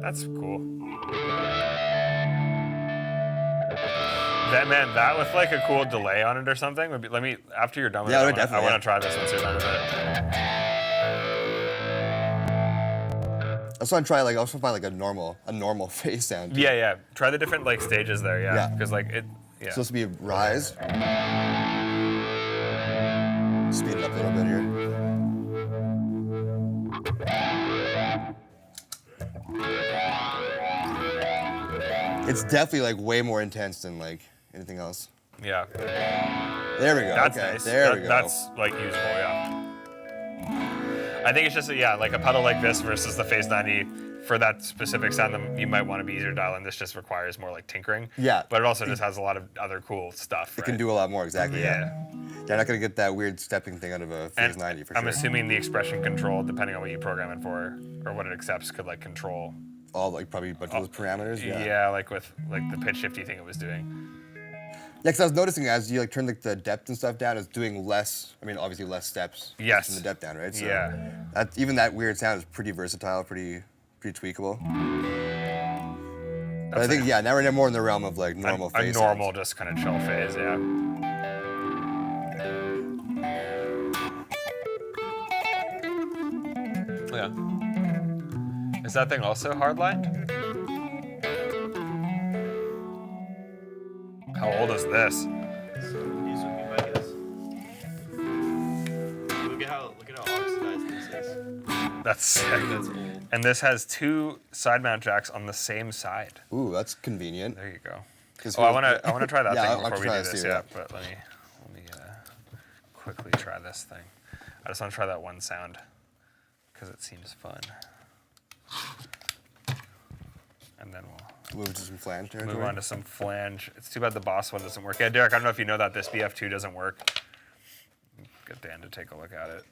That's cool. That with like a cool delay on it or something would be. Let me after you're done with Yeah, it. I definitely, want yeah. to try this once you're done with it. I just want to try like I also find like a normal phase sound. Yeah, yeah. Try the different like stages there. Yeah, Yeah. because like it. Yeah. It's supposed to be a rise. Speed it up a little bit here. It's definitely like way more intense than like anything else. Yeah. There we go. That's okay, nice. there we go. That's like usable, yeah. I think it's just like a pedal like this versus the Phase 90 for that specific sound that you might want to be easier to dial in. This just requires more like tinkering. Yeah. But it also just has a lot of other cool stuff. It can do a lot more, exactly. Yeah. You're not gonna get that weird stepping thing out of a Phase And 90 for I'm sure. assuming the expression control, depending on what you program it for or what it accepts, could like control. All like probably a bunch of those parameters. Yeah. Yeah, like with like the pitch shifty thing it was doing. Yeah, because I was noticing as you like turn like the depth and stuff down, it's doing less. I mean, obviously less steps. Yes. From the depth down, right? So Yeah. Even that weird sound is pretty versatile, pretty tweakable. But I think now we're more in the realm of like normal A phase normal, sounds. just kind of chill phase, yeah. Yeah. Is that thing also hardlined? How old is this? So these would be my guess. Look at how oxidized this is. That's sick. That's old. And this has 2 side mount jacks on the same side. Ooh, that's convenient. There you go. 'Cause Oh, I want to try that Yeah, thing I'll before we try do this this. too, Yeah, yeah. but let me quickly try this thing. I just want to try that one sound because it seems fun. And then we'll Move to some flange territory. move on to some flange. It's too bad the boss one doesn't work. Yeah, Derek, I don't know if you know that this BF2 doesn't work. Get Dan to take a look at it.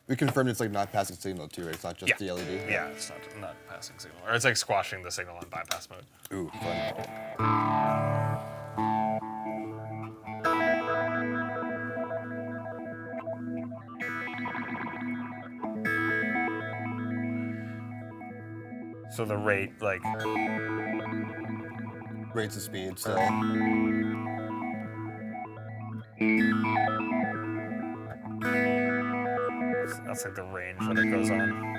We confirmed it's like not passing signal too, right? It's not just Yeah. the LED. Yeah, it's not passing signal. Or it's like squashing the signal on bypass mode. Ooh, fun. So the rate, like, Rates of speed still. that's like the range that it goes on.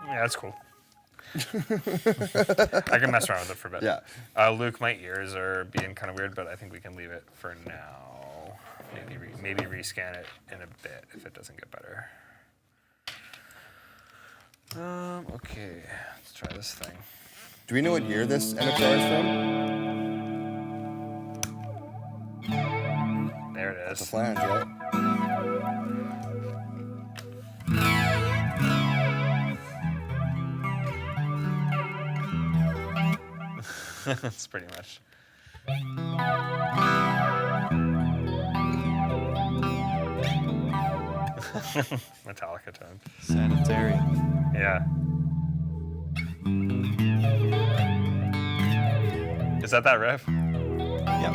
Yeah, that's cool. I can mess around with it for a bit. Yeah. Luke, my ears are being kind of weird, but I think we can leave it for now. Maybe rescan it in a bit if it doesn't get better. Okay, let's try this thing. Do we know what year this NFR is from? There it It's a is. flange, yeah. That's pretty much. Metallica tone. Sanitary. Yeah. Is that riff? Yeah.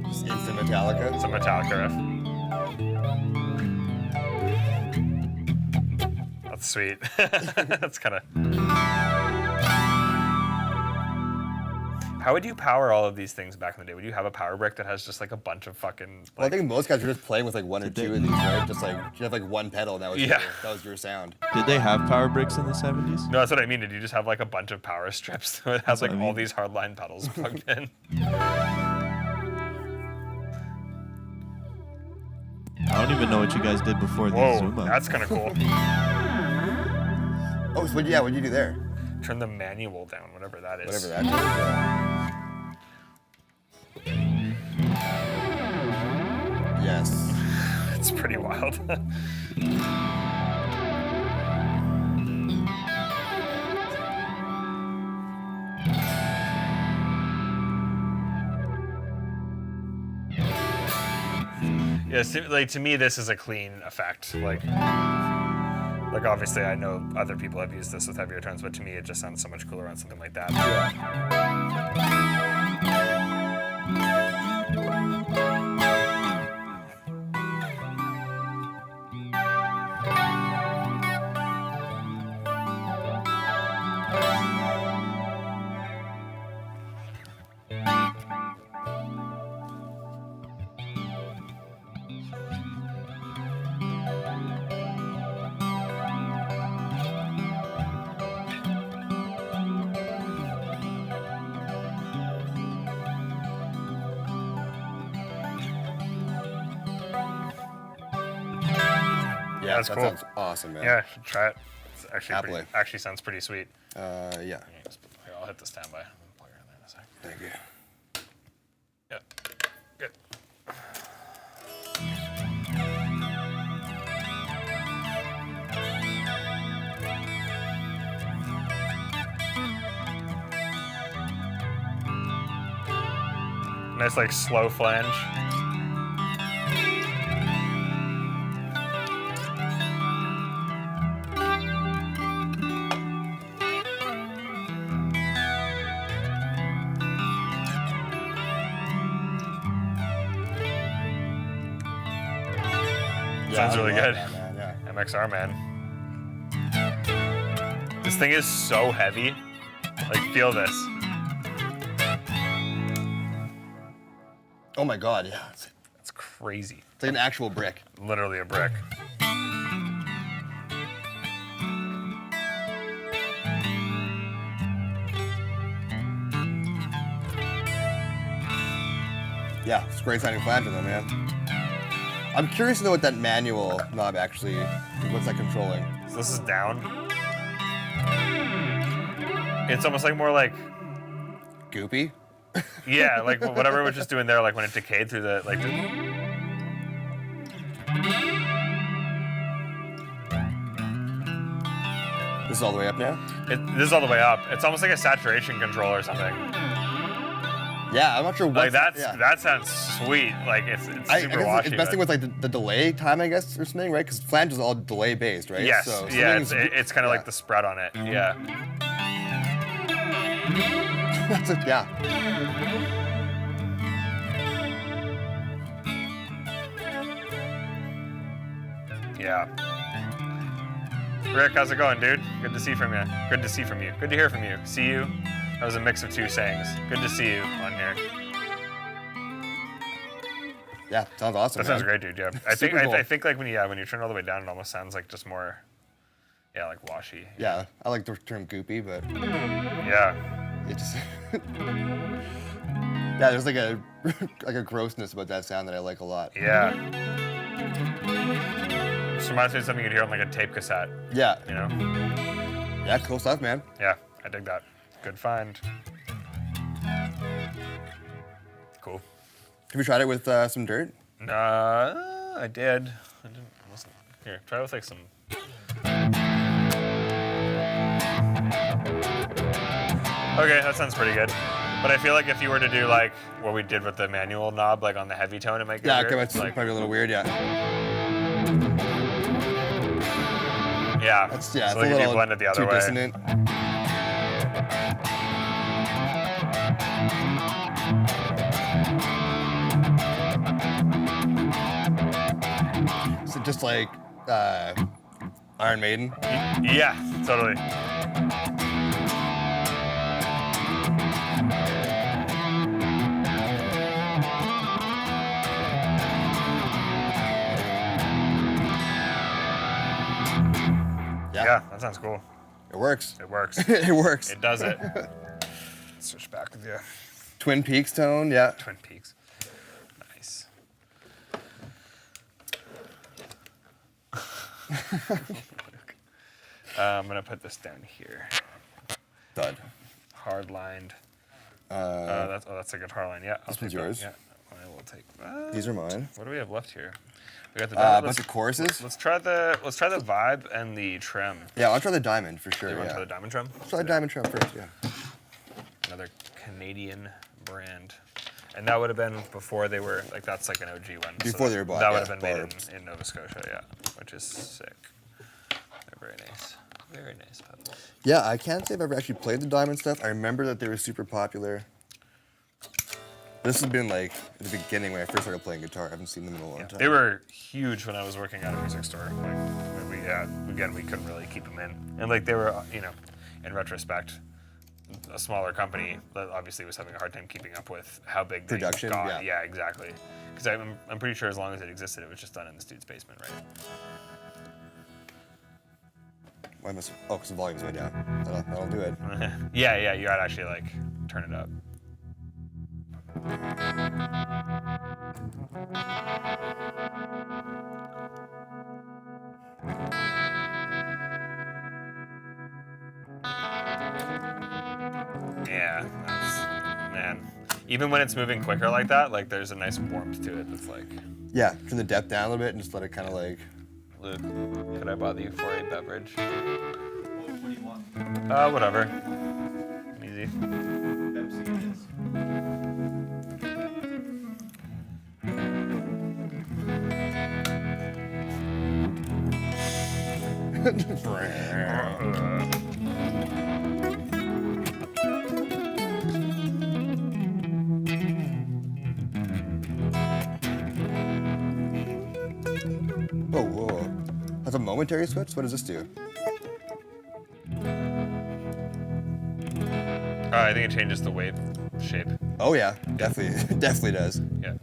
Just instant Metallica. It's a Metallica riff. That's sweet. That's kind of. How would you power all of these things back in the day? Would you have a power brick that has just like a bunch of fucking? Like, Well, I think most guys were just playing with like one or two of these, right? Just like you have like one pedal, and that was your sound. Did they have power bricks in the 70s? no, that's what I mean. Did you just have like a bunch of power strips that has like what I all mean. these hardline pedals plugged in? I don't even know what you guys did before the Whoa, Zuma. that's kind of cool. Oh, so what'd you do there? Turn the manual down, whatever that is. Whatever that is. Yes. It's pretty wild. Yeah, like to me, this is a clean effect. Like obviously, I know other people have used this with heavier tones, but to me, it just sounds so much cooler on something like that. Yeah, that's that cool. sounds awesome, man. Yeah, should try it. It's actually Happily. actually sounds pretty sweet. Yeah. Here, I'll hit the standby. I'm gonna plug her in there in a sec. Thank you. Yep. Good. Nice like slow flange. Sounds I really love good. that, man, yeah. MXR, man. This thing is so heavy. Like, feel this. Oh my God, yeah. It's crazy. It's like an actual brick. Literally a brick. Yeah, it's great sounding flanger though, man. I'm curious to know what that manual knob actually, what's that controlling? So this is down. It's almost like more like, Goopy? yeah, like whatever it was just doing there, like when it decayed through the, like, This is all the way up now? this is all the way up. It's almost like a saturation control or something. Yeah, I'm not sure what. Like yeah. that sounds sweet. Like it's I super guess washy. it's messing with like the delay time, I guess, or something, right? Because flange is all delay based, right? yes, So yeah, something's- it's kind of like the spread on it. Yeah. That's it, yeah. Yeah. Rick, how's it going, dude? Good to see from you. Good to see from you. Good to hear from you. See you. That was a mix of two sayings. Good to see you on here. Yeah, sounds awesome. That sounds man. great, dude. Yeah. I think Super cool. I think like when you turn it all the way down, it almost sounds like just more, yeah, like washy. Yeah, I like the term goopy, but Yeah. it just. Yeah, there's like a like a grossness about that sound that I like a lot. Yeah. Just reminds me of something you'd hear on like a tape cassette. Yeah. You know? Yeah, cool stuff, man. Yeah, I dig that. Good find. Cool. Have you tried it with some dirt? I did. I didn't. Listen. Here, try it with like some. Okay, that sounds pretty good. But I feel like if you were to do like what we did with the manual knob, like on the heavy tone, it might get Yeah, weird. okay, it's Like, probably a little weird, yeah. Yeah. That's So it's like a if you little blend it the other too way. dissonant. So just like Iron Maiden. Yeah, totally. Yeah, that sounds cool. It works. It works. It works. It does it. Switch back with you. Twin Peaks tone, yeah. Twin Peaks. Nice. I'm gonna put this down here. Dud. Hard lined. That's a good hard line. Yeah, I'll This one's take that. yours? Yeah, I will take that. These are mine. What do we have left here? We got the A bunch of choruses. let's try the vibe and the trem. Yeah, I'll try the diamond for sure. You want Yeah. to try the diamond trem? Try the diamond trem first, yeah. Another Canadian brand. And that would have been before they were, like, that's like an OG one. Before they were bought, That would yeah, have been made bought. in Nova Scotia, yeah, which is sick. They're very nice. Very nice pedals. Yeah, I can't say I've ever actually played the diamond stuff. I remember that they were super popular. This has been like at the beginning when I first started playing guitar. I haven't seen them in a long time. They were huge when I was working at a music store. Like, we couldn't really keep them in. And like they were, in retrospect, a smaller company that obviously was having a hard time keeping up with how big they Production, got. yeah. Yeah, exactly. Because I'm pretty sure as long as it existed, it was just done in this dude's basement, right? Why must? Oh, because the volume's way down. That'll do it. Yeah, you gotta actually like turn it up. Yeah, man. Even when it's moving quicker like that, like there's a nice warmth to it that's like. Yeah, turn the depth down a little bit and just let it kind of like. Luke, could I bother you for a beverage? What do you want? Whatever. Easy. Pepsi it is. Oh, whoa. That's a momentary switch? What does this do? I think it changes the wave shape. Oh yeah, definitely, definitely does. Yeah.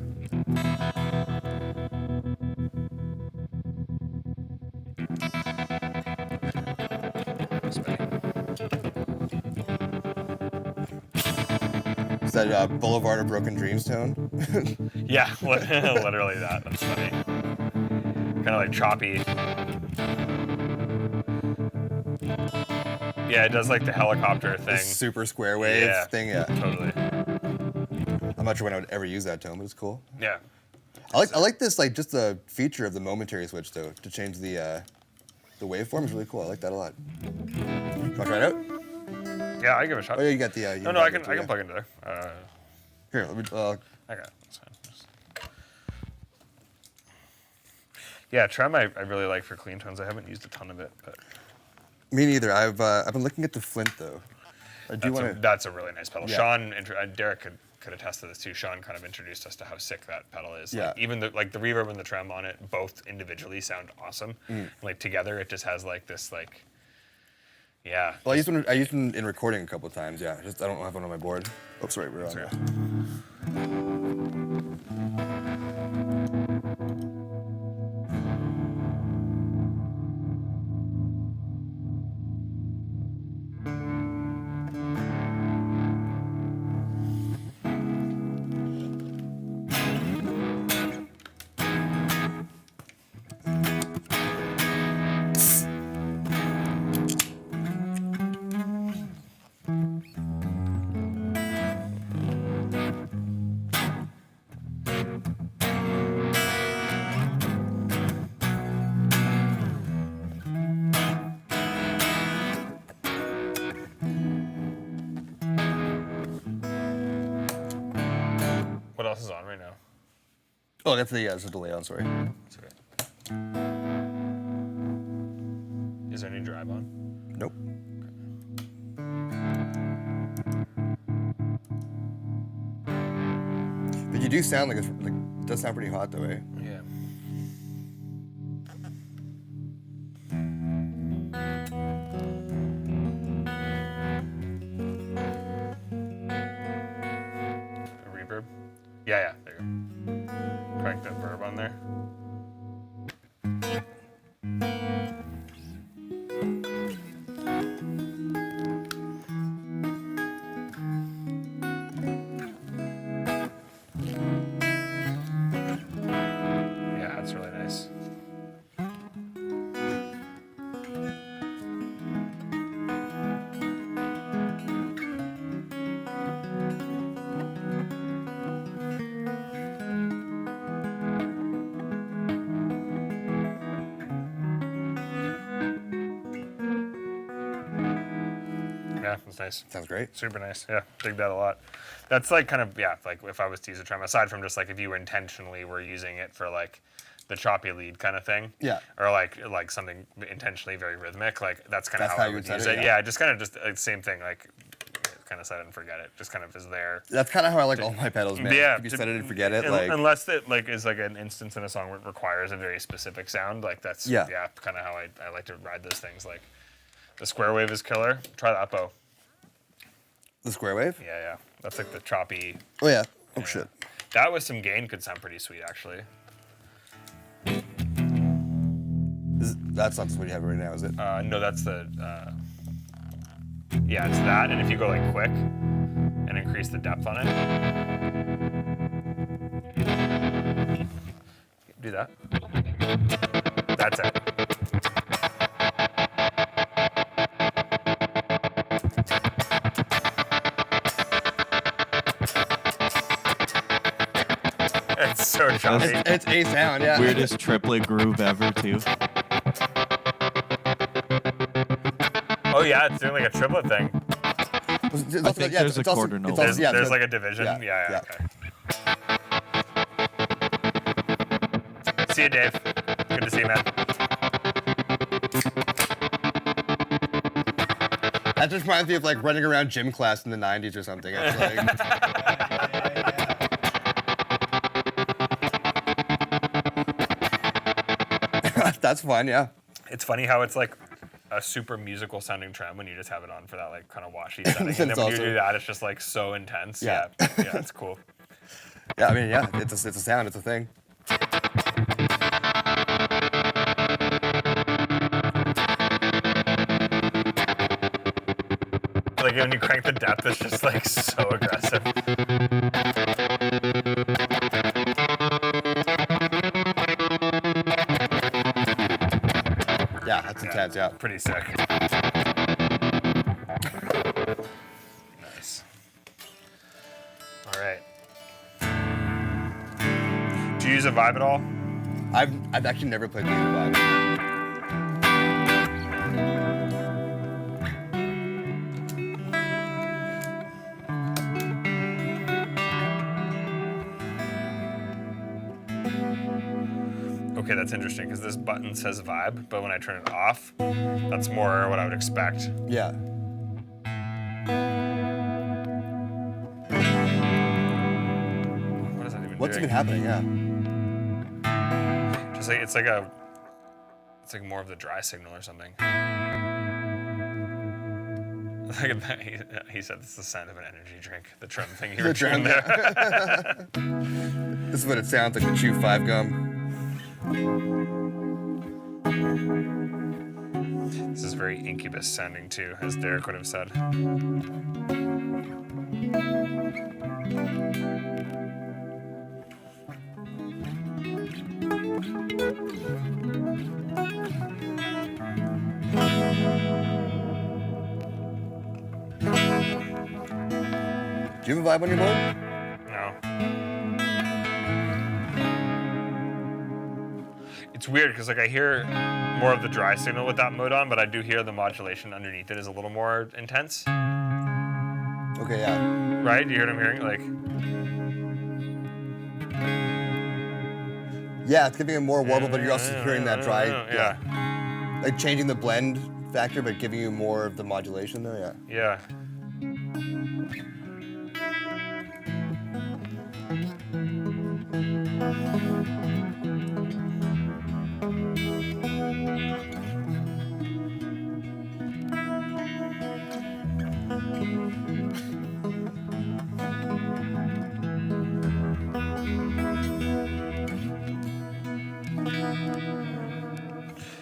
Is that Boulevard of Broken Dreams tone? Yeah, literally that. That's funny. Kind of like choppy. Yeah, it does like the helicopter thing. This super square wave Yeah, thing, yeah. Totally. I'm not sure when I would ever use that tone, but it's cool. Yeah. I like this, like just the feature of the momentary switch though, to change the waveform is really cool. I like that a lot. You want to try it out? Yeah, I give it a shot. Oh yeah, you got the. You No, got I it can too, I yeah. can plug into there. Here, let me. I got it. That's fine. Yeah, Trem I really like for clean tones. I haven't used a ton of it, but Me neither. I've been looking at the Flint though. I do want to. that's a really nice pedal. Yeah. Sean, Derek could attest to this too. Sean kind of introduced us to how sick that pedal is. Yeah. Like, even the reverb and the trem on it, both individually sound awesome. Like together, it just has like this like. Yeah. Well, I used one in recording a couple of times. Yeah, just I don't have one on my board. Oh, sorry, we're on. Sorry. What else is on right now? Oh, that's the delay on. Sorry. It's okay. Is Is there any drive on? Nope. But you do sound like it does sound pretty hot though, eh? Yeah. A reverb? Yeah, there you go. Crank that verb on there. Yeah, that's really nice. Yeah, that's nice. Sounds great. Super nice. Yeah, dig that a lot. That's like kind of, yeah, like if I was to use a trem, aside from just like if you intentionally were using it for like the choppy lead kind of thing. Yeah. Or like something intentionally very rhythmic, like that's kind of That's how how I you would would use set it. it, Yeah, yeah. just kind of just same thing, like kind of set it and forget it. Just kind of is there. That's kind of how I like all my pedals, man. Yeah, If you set it and forget it, like unless it like is like an instance in a song where it requires a very specific sound, like that's Yeah. kind of how I like to ride those things. Like the square wave is killer. Try the uppo. the square wave. Yeah, that's like the choppy. Oh yeah. Oh Yeah. shit. That with some gain could sound pretty sweet, actually. That's not what you have right now, is it? No, that's the. Yeah, it's that, and if you go like quick and increase the depth on it, do that. That's it. It's so choppy. It's a sound, yeah. Weirdest triplet groove ever, too. Oh yeah, it's doing like a triplet thing. I think there's a quarter note. There's like a division. Yeah, Yeah, yeah. okay. See you, Dave. Good to see you, man. That just reminds me of like running around gym class in the 90s or something. It's like... That's fun, yeah. It's funny how it's like a super musical sounding trem when you just have it on for that like kind of washy setting. And then It's when you also- do that, it's just like so intense. Yeah. Yeah, it's cool. Yeah, I mean, yeah, it's a sound, it's a thing. Like when you crank the depth, it's just like so aggressive. Yeah, that's intense, yeah. Pretty sick. Nice. All right. Do you use a vibe at all? I've actually never played the vibe. Okay, that's interesting because this button says vibe, but when I turn it off, that's more what I would expect. Yeah. What is that even What's doing? even happening? Yeah. Just like it's like more of the dry signal or something. Look at that. He said this is the sound of an energy drink. The trem thing you were The doing trem. there. This is what it sounds like to chew 5 gum. This is very Incubus sounding too, as Derek would have said. Do you have a vibe on your board? No. It's weird because like I hear more of the dry signal with that mode on, but I do hear the modulation underneath it is a little more intense. Okay, yeah. Right? Do you hear what I'm hearing? Like, Yeah, it's giving it more warble, but you're also hearing that dry. yeah. Like changing the blend factor, but giving you more of the modulation though, yeah. Yeah.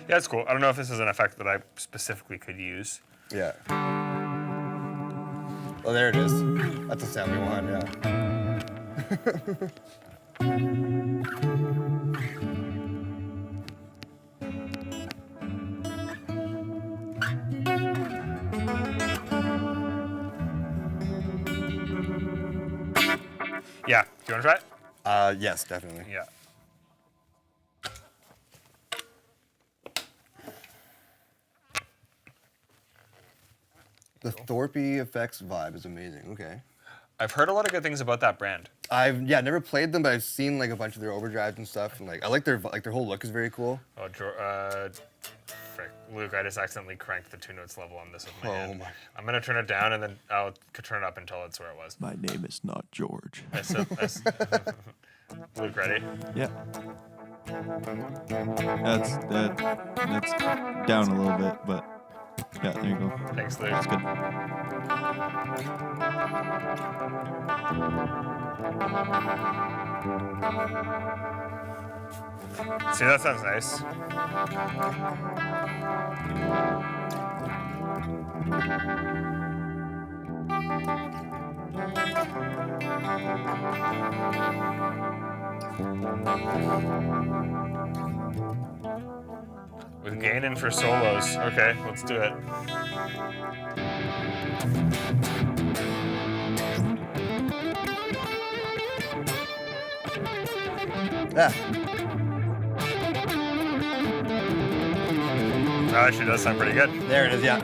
Yeah, it's cool. I don't know if this is an effect that I specifically could use. Yeah. Oh, there it is. That's the sound we want, Yeah. Do you want to try it? yeah. Yes, definitely. Yeah. The Thorpe effects vibe is amazing. Okay. I've heard a lot of good things about that brand. I've never played them, but I've seen like a bunch of their overdrives and stuff, and like I like their whole look is very cool. Oh, frick. Luke, I just accidentally cranked the 2 notes level on this with my hand. my. I'm going to turn it down, and then I'll turn it up until it's where it was. My name is not George. Luke, ready? Yeah. That's down a little bit, but yeah, there you go. Thanks, Luke. That's good. See, that sounds nice. With gain in for solos. Okay, let's do it. Yeah. That actually does sound pretty good. There it is. Yeah.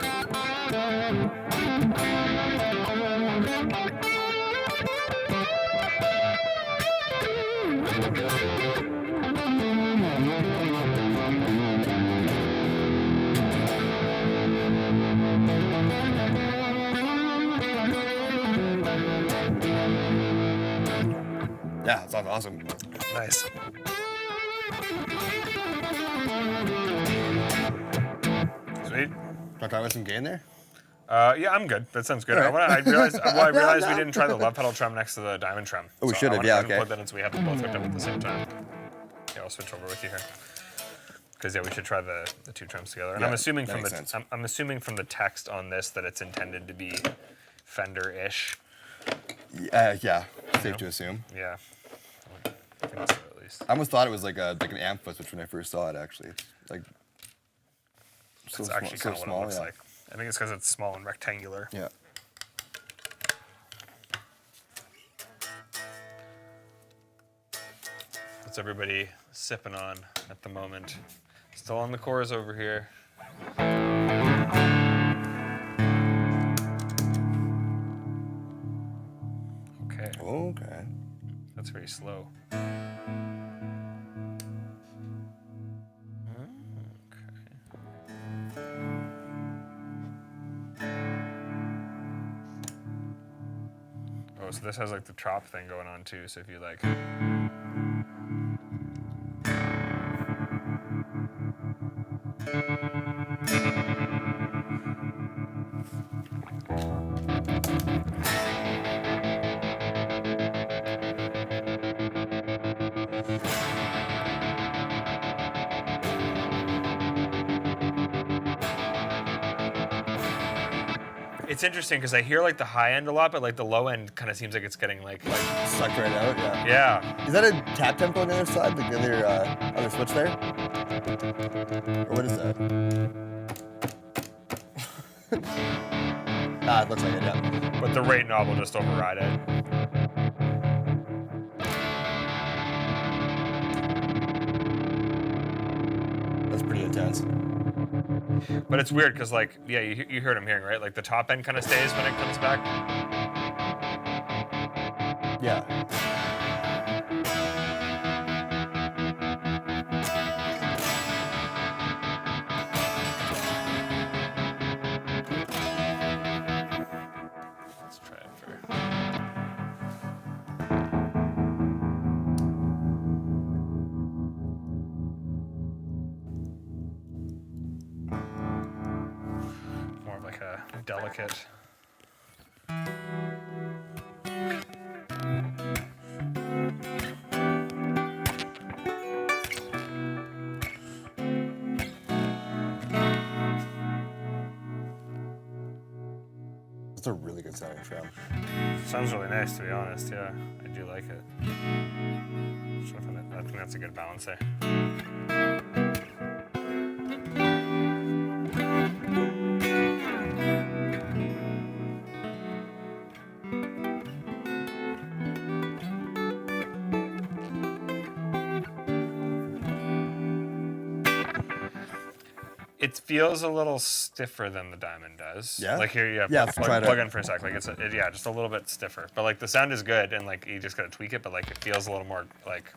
Yeah, it sounds awesome. Nice. Sweet. Want to talk about some gain there? Yeah, I'm good. That sounds good. All right. I realized we didn't try the love pedal trem next to the diamond trem. Oh, we So should I have, wanna yeah, go ahead and okay. Plug that in so we have them both hooked up at the same time. Yeah, I'll switch over with you here. Because yeah, we should try the 2 trems together. And Yeah, I'm assuming that from makes the sense. I'm assuming from the text on this that it's intended to be Fender-ish. Yeah. Safe to assume. Yeah. I think so at least. I almost thought it was like an amp foot switch when I first saw it. Actually, like so It's actually so kind of what small. it looks Yeah. like. I think it's because it's small and rectangular. Yeah. What's everybody sipping on at the moment? Still on the cores over here. Okay, Okay. that's very slow. Oh, so this has like the chop thing going on too. So if you like. It's interesting because I hear like the high end a lot, but like the low end kind of seems like it's getting like Sucked right out. Yeah. yeah. Is that a tap tempo on the other side, like the other switch there? Or what is that? It looks like it, yeah. But the rate knob will just override it. That's pretty intense. But it's weird because like yeah, you heard him hearing right. Like the top end kind of stays when it comes back. Yeah. kit. It's a really good sounding trem. Sounds really nice, to be honest. Yeah, I do like it. I think that's a good balance there. It feels a little stiffer than the Diamond does. Yeah? Like here, Yeah, try plug to- in for a sec. Like yeah, just a little bit stiffer. But like the sound is good, and like you just gotta tweak it. But like it feels a little more like.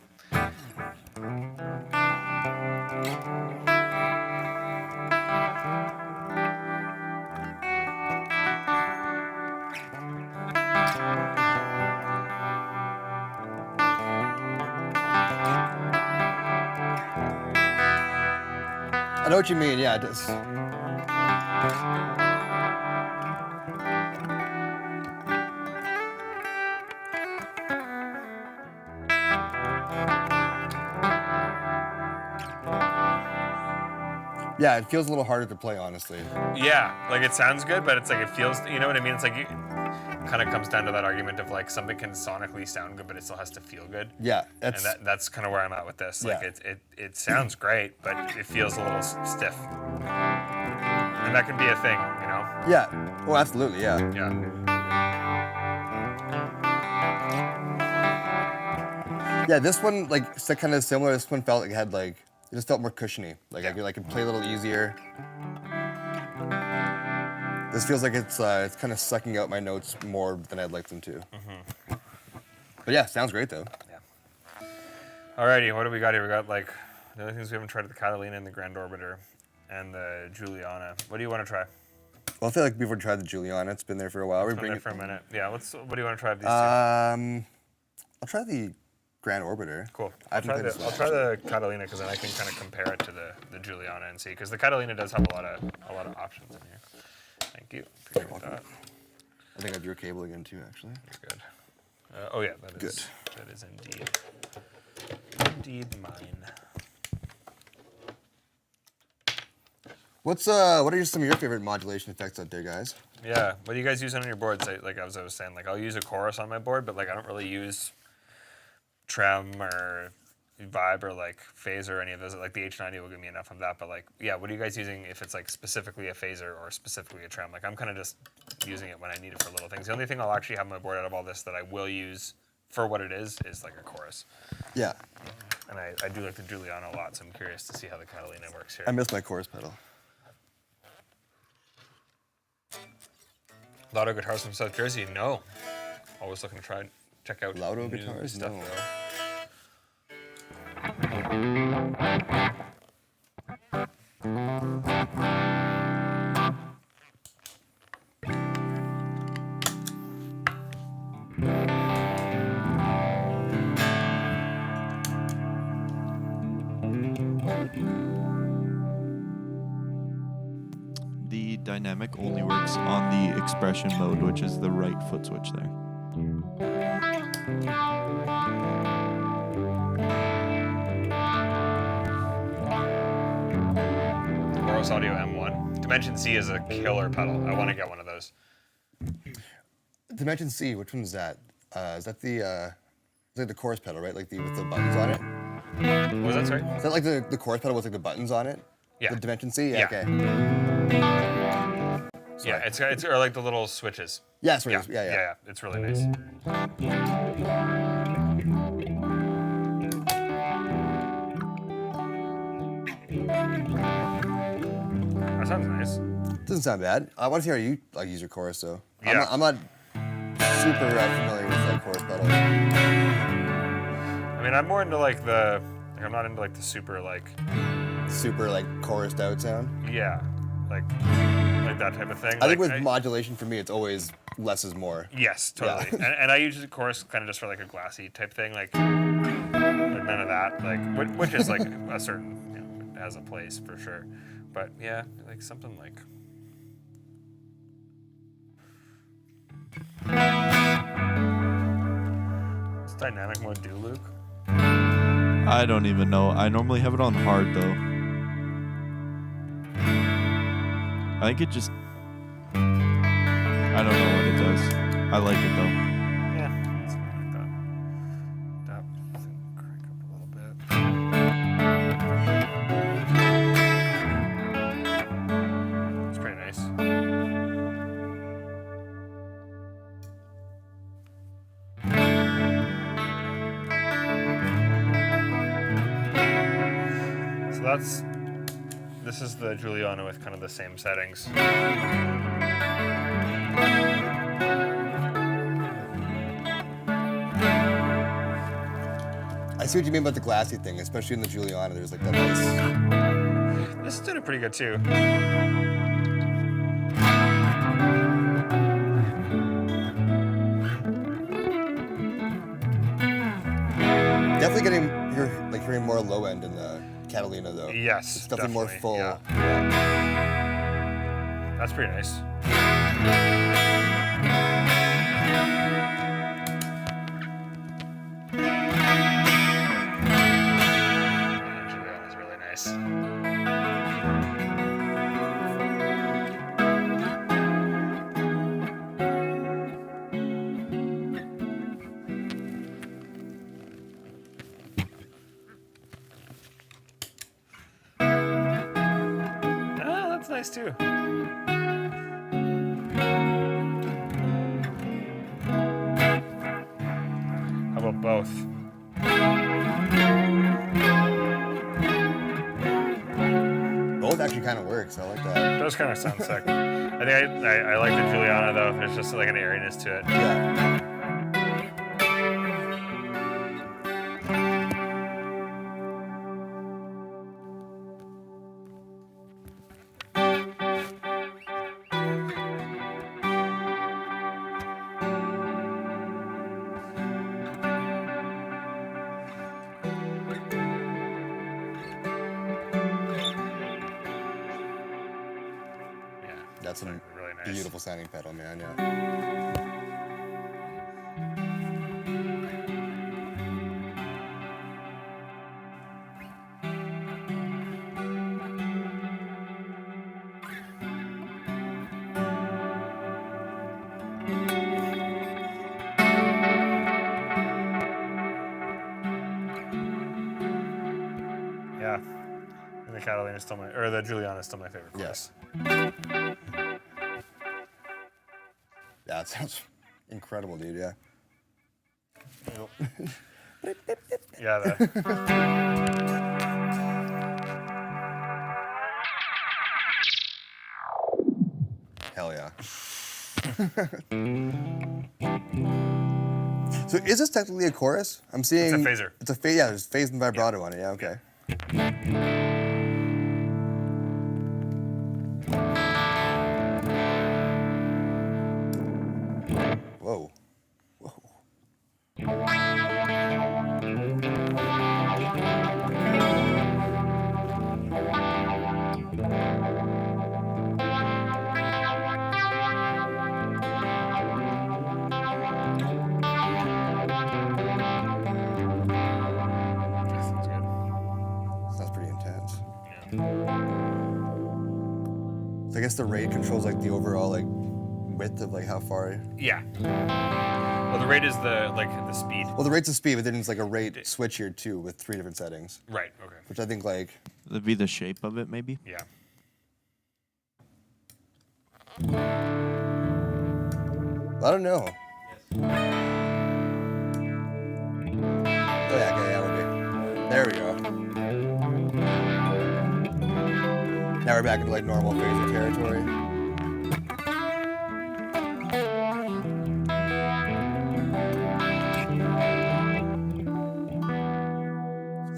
I know what you mean. Yeah, it does. Yeah, it feels a little harder to play, honestly. Yeah, like it sounds good, but it's like it feels. You know what I mean? It's like kind of comes down to that argument of like something can sonically sound good, but it still has to feel good. Yeah, And that's that's kind of where I'm at with this. Like Yeah. it sounds great, but it feels a little stiff. And that can be a thing, you know? yeah. Oh, absolutely. Yeah. Yeah. Yeah, this one like kind of similar. This one felt like it had like it just felt more cushiony. Like I could play a little easier. This feels like it's kind of sucking out my notes more than I'd like them to. But yeah, sounds great though. Yeah. Alrighty, what do we got here? We got like the other things we haven't tried: the Catalina and the Grand Orbiter, and the Juliana. What do you want to try? Well, I feel like we've already tried the Juliana. It's been there for a while. Been there for a minute. Yeah. What do you want to try of these two? I'll try the Grand Orbiter. Cool. I I'll haven't try played the this I'll one, try the Catalina because then I can kind of compare it to the Juliana and see, because the Catalina does have a lot of options in here. Thank you. Appreciate welcome. that. I think I have your cable again too, actually. You're good. Oh yeah, that is Good. That is indeed mine. What are some of your favorite modulation effects out there, guys? Yeah. What do you guys use on your boards? Like as I was saying, like I'll use a chorus on my board, but like I don't really use trem or vibe or like phaser or any of those. Like the H90 will give me enough of that, but like yeah, what are you guys using if it's like specifically a phaser or specifically a trem? Like I'm kind of just using it when I need it for little things. The only thing I'll actually have on my board out of all this that I will use for what it is like a chorus. Yeah, And I do like the Juliana a lot, so I'm curious to see how the Catalina works here. I miss my chorus pedal. Laudo Guitars from South Jersey? No. Always looking to check out Laudo new Guitars? stuff No. though. The dynamic only works on the expression mode, which is the right foot switch there. Boros Audio M1. Dimension C is a killer pedal. I want to get one of those. Dimension C, which one is that? Is that the it's like the chorus pedal, right? Like with the buttons on it? What was that, sorry? Is that like the chorus pedal with like the buttons on it? Yeah. The Dimension C? Yeah. Okay. Yeah, it's or like the little switches. Yeah, sorry. Yeah. Yeah, it's really nice. That sounds nice. Doesn't sound bad. I want to see how you like use your chorus though. Yeah. I'm not super familiar with like chorus pedals. I mean, I'm more into like I'm not into like the super like, Super like chorused out sound. yeah, like that type of thing. I think Like, with modulation for me, it's always less is more. yes, totally. Yeah. And I use the chorus kind of just for like a glassy type thing, like none of that, like which is like a certain, it has a place for sure. But yeah, like something like dynamic mode do, Luke? I don't even know. I normally have it on hard though. I think it just. I don't know what it does. I like it though. Yeah, that's fine like that. That thing crank up a little bit. It's pretty nice. So this is the Juliana with kind of the same settings. I see what you mean about the glassy thing, especially in the Juliana. There's like that nice. This is doing pretty good too. Definitely getting hearing more low end in the Catalina though. Yes, It's definitely more full. Yeah. That's pretty nice. Yeah, Juliana's really nice. Ah, that's nice too. How about both? Both actually kind of works. I like that. Those kind of sound sick. I think I like the Juliana though. There's just like an airiness to it. Yeah. Yeah, That's a really nice. beautiful sounding pedal, man. Yeah. Yeah. And the Catalina's still the Juliana's still my favorite chorus. Yeah, it sounds incredible, dude. Yeah. Yeah. Hell yeah. So is this technically a chorus? I'm seeing. It's a phaser. It's a phase. Yeah, there's phase and vibrato on it. Yeah. Okay. Whoa. Whoa. That sounds good. That's pretty intense. Yeah. So I guess the rate controls like the overall like width of like how far. Yeah. Well, the rate is the speed. Well, the rate's the speed, but then it's like a rate switch here too with 3 different settings, Right. Okay. which I think like. That'd be the shape of it, maybe. Yeah. I don't know. Oh yeah, okay, yeah, we're good. There we go. Now we're back into like normal phaser territory.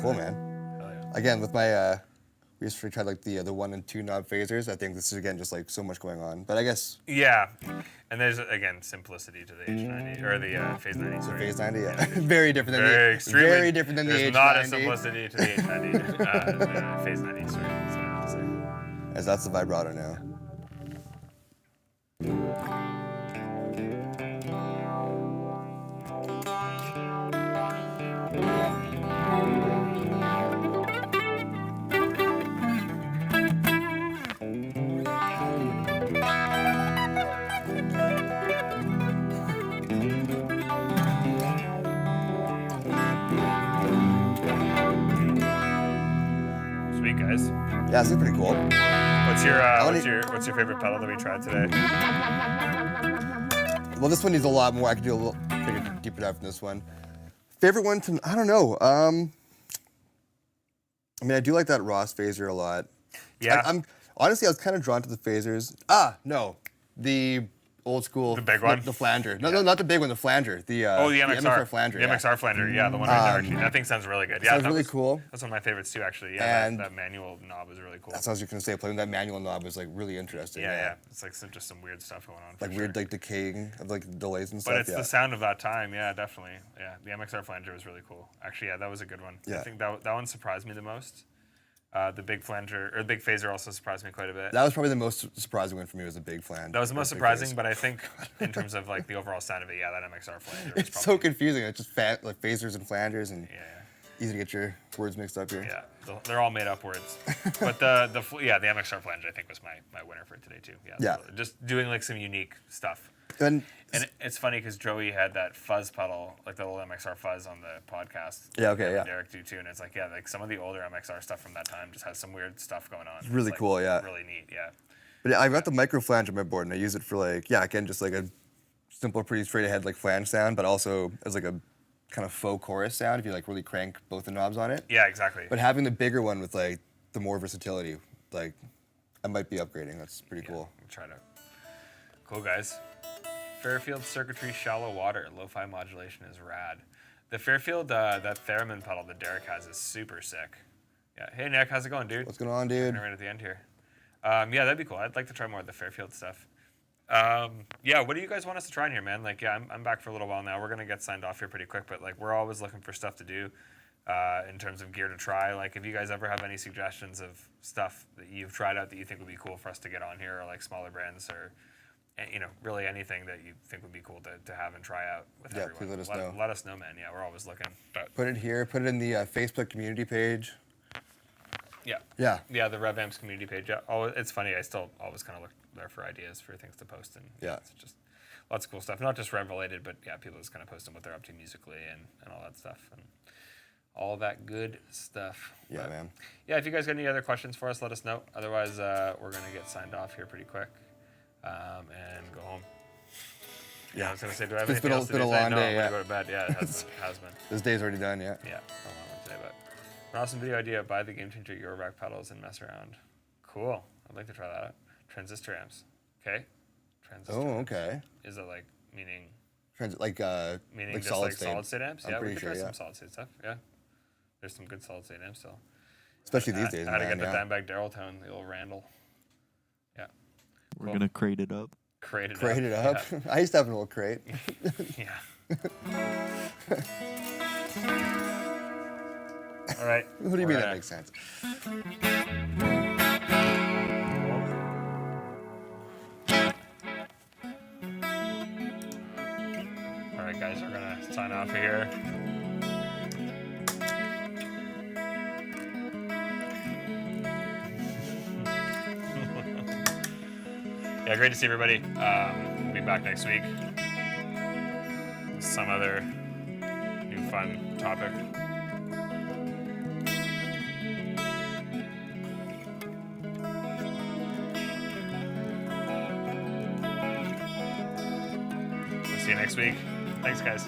Cool, man. Hell yeah. Again, with my we just tried like the 1 and 2 knob phasers. I think this is again just like so much going on. But I guess Yeah. And there's again simplicity to the H90 or the Phase 90. Sorry. phase 90, yeah, very different than Very the extremely. very different than the There's H90. not a simplicity to the H90. The Phase 90. Sorry. That's what I have to say. As that's the vibrato now. Yeah, this is pretty cool. What's your favorite pedal that we tried today? Well, this one needs a lot more. I could do a little bigger, deeper dive from this one. Favorite one to, I don't know. I mean, I do like that Ross phaser a lot. Yeah. I'm honestly, I was kind of drawn to the phasers. No, the old school. The big one? The flanger. No, not the big one. The flanger. The MXR flanger. yeah. The MXR flanger. Yeah, the one I've never seen. That thing sounds really good. Yeah, Sounds really cool. That's one of my favorites too, actually. Yeah, And that manual knob was really cool. That's what I was just gonna say. Playing that manual knob was like really interesting. Yeah. It's like just some weird stuff going on. Like weird like decaying of like delays and stuff. But it's the sound of that time. Yeah, definitely. Yeah, the MXR flanger was really cool. Actually, yeah, that was a good one. Yeah. I think that one surprised me the most. The big flanger or the big phaser also surprised me quite a bit. That was probably the most surprising one for me. Was the big flange. That was the most surprising, but I think in terms of like the overall sound of it, yeah, that MXR flanger. It's so confusing. It's just like phasers and flangers and Yeah. easy to get your words mixed up here. Yeah, they're all made up words. But the MXR flange I think was my winner for today too. Yeah. Just doing like some unique stuff. And it's funny because Joey had that fuzz pedal, like the little MXR fuzz on the podcast. Yeah, okay, yeah. Derek do too, and it's like like some of the older MXR stuff from that time just has some weird stuff going on. It's really like, cool, yeah. Really neat, yeah. But yeah, I've got the micro flange on my board, and I use it for like, again, just like a simple, pretty straight ahead like flange sound, but also as like a kind of faux chorus sound if you like really crank both the knobs on it. Yeah, exactly. But having the bigger one with like the more versatility, like I might be upgrading. That's pretty cool. We'll try to. Cool guys. Fairfield circuitry, shallow water, lo-fi modulation is rad. The Fairfield, that theremin pedal that Derek has is super sick. Yeah. Hey Nick, how's it going, dude? What's going on, dude? Right at the end here. Yeah, that'd be cool. I'd like to try more of the Fairfield stuff. Yeah, what do you guys want us to try in here, man? Like, yeah, I'm back for a little while now. We're gonna get signed off here pretty quick, but like, we're always looking for stuff to do in terms of gear to try. Like, if you guys ever have any suggestions of stuff that you've tried out that you think would be cool for us to get on here, or like smaller brands, or really anything that you think would be cool to have and try out with everyone. Please let us know. Let us know, man. Yeah, we're always looking. But Put it here. Put it in the Facebook community page. Yeah, the Rev Amps community page. Yeah, it's funny. I still always kind of look there for ideas for things to post, and it's just lots of cool stuff. Not just Rev related, but yeah, people just kind of posting what they're up to musically and all that stuff and all that good stuff. Yeah, but, man. Yeah, if you guys got any other questions for us, let us know. Otherwise, we're gonna get signed off here pretty quick and go home. Yeah, I was gonna say, do I have anything else to do? It's been a long day. I'm gonna go to bed. Yeah, it has been. This day's already done. Yeah. Yeah, a long one today, but an awesome video idea. Buy the Game Changer Eurorack pedals and mess around. Cool. I'd like to try that out. Transistor amps. Okay. Transistor. Oh, amps. okay. Is it like meaning like just solid like state. solid state amps? I'm Yeah, we pretty could sure, try yeah. some solid state stuff. Yeah. There's some good solid state amps still. Especially these days, I had to man. get the Yeah. Dimebag Daryl tone, the old Randall. Yeah. We're gonna crate it up. Crate it up. Yeah. I used to have an old crate. Yeah. All right. What do you mean that makes sense? All right, guys, we're gonna sign off here. Yeah, great to see everybody. We'll be back next week with some other new fun topic. We'll see you next week. Thanks, guys.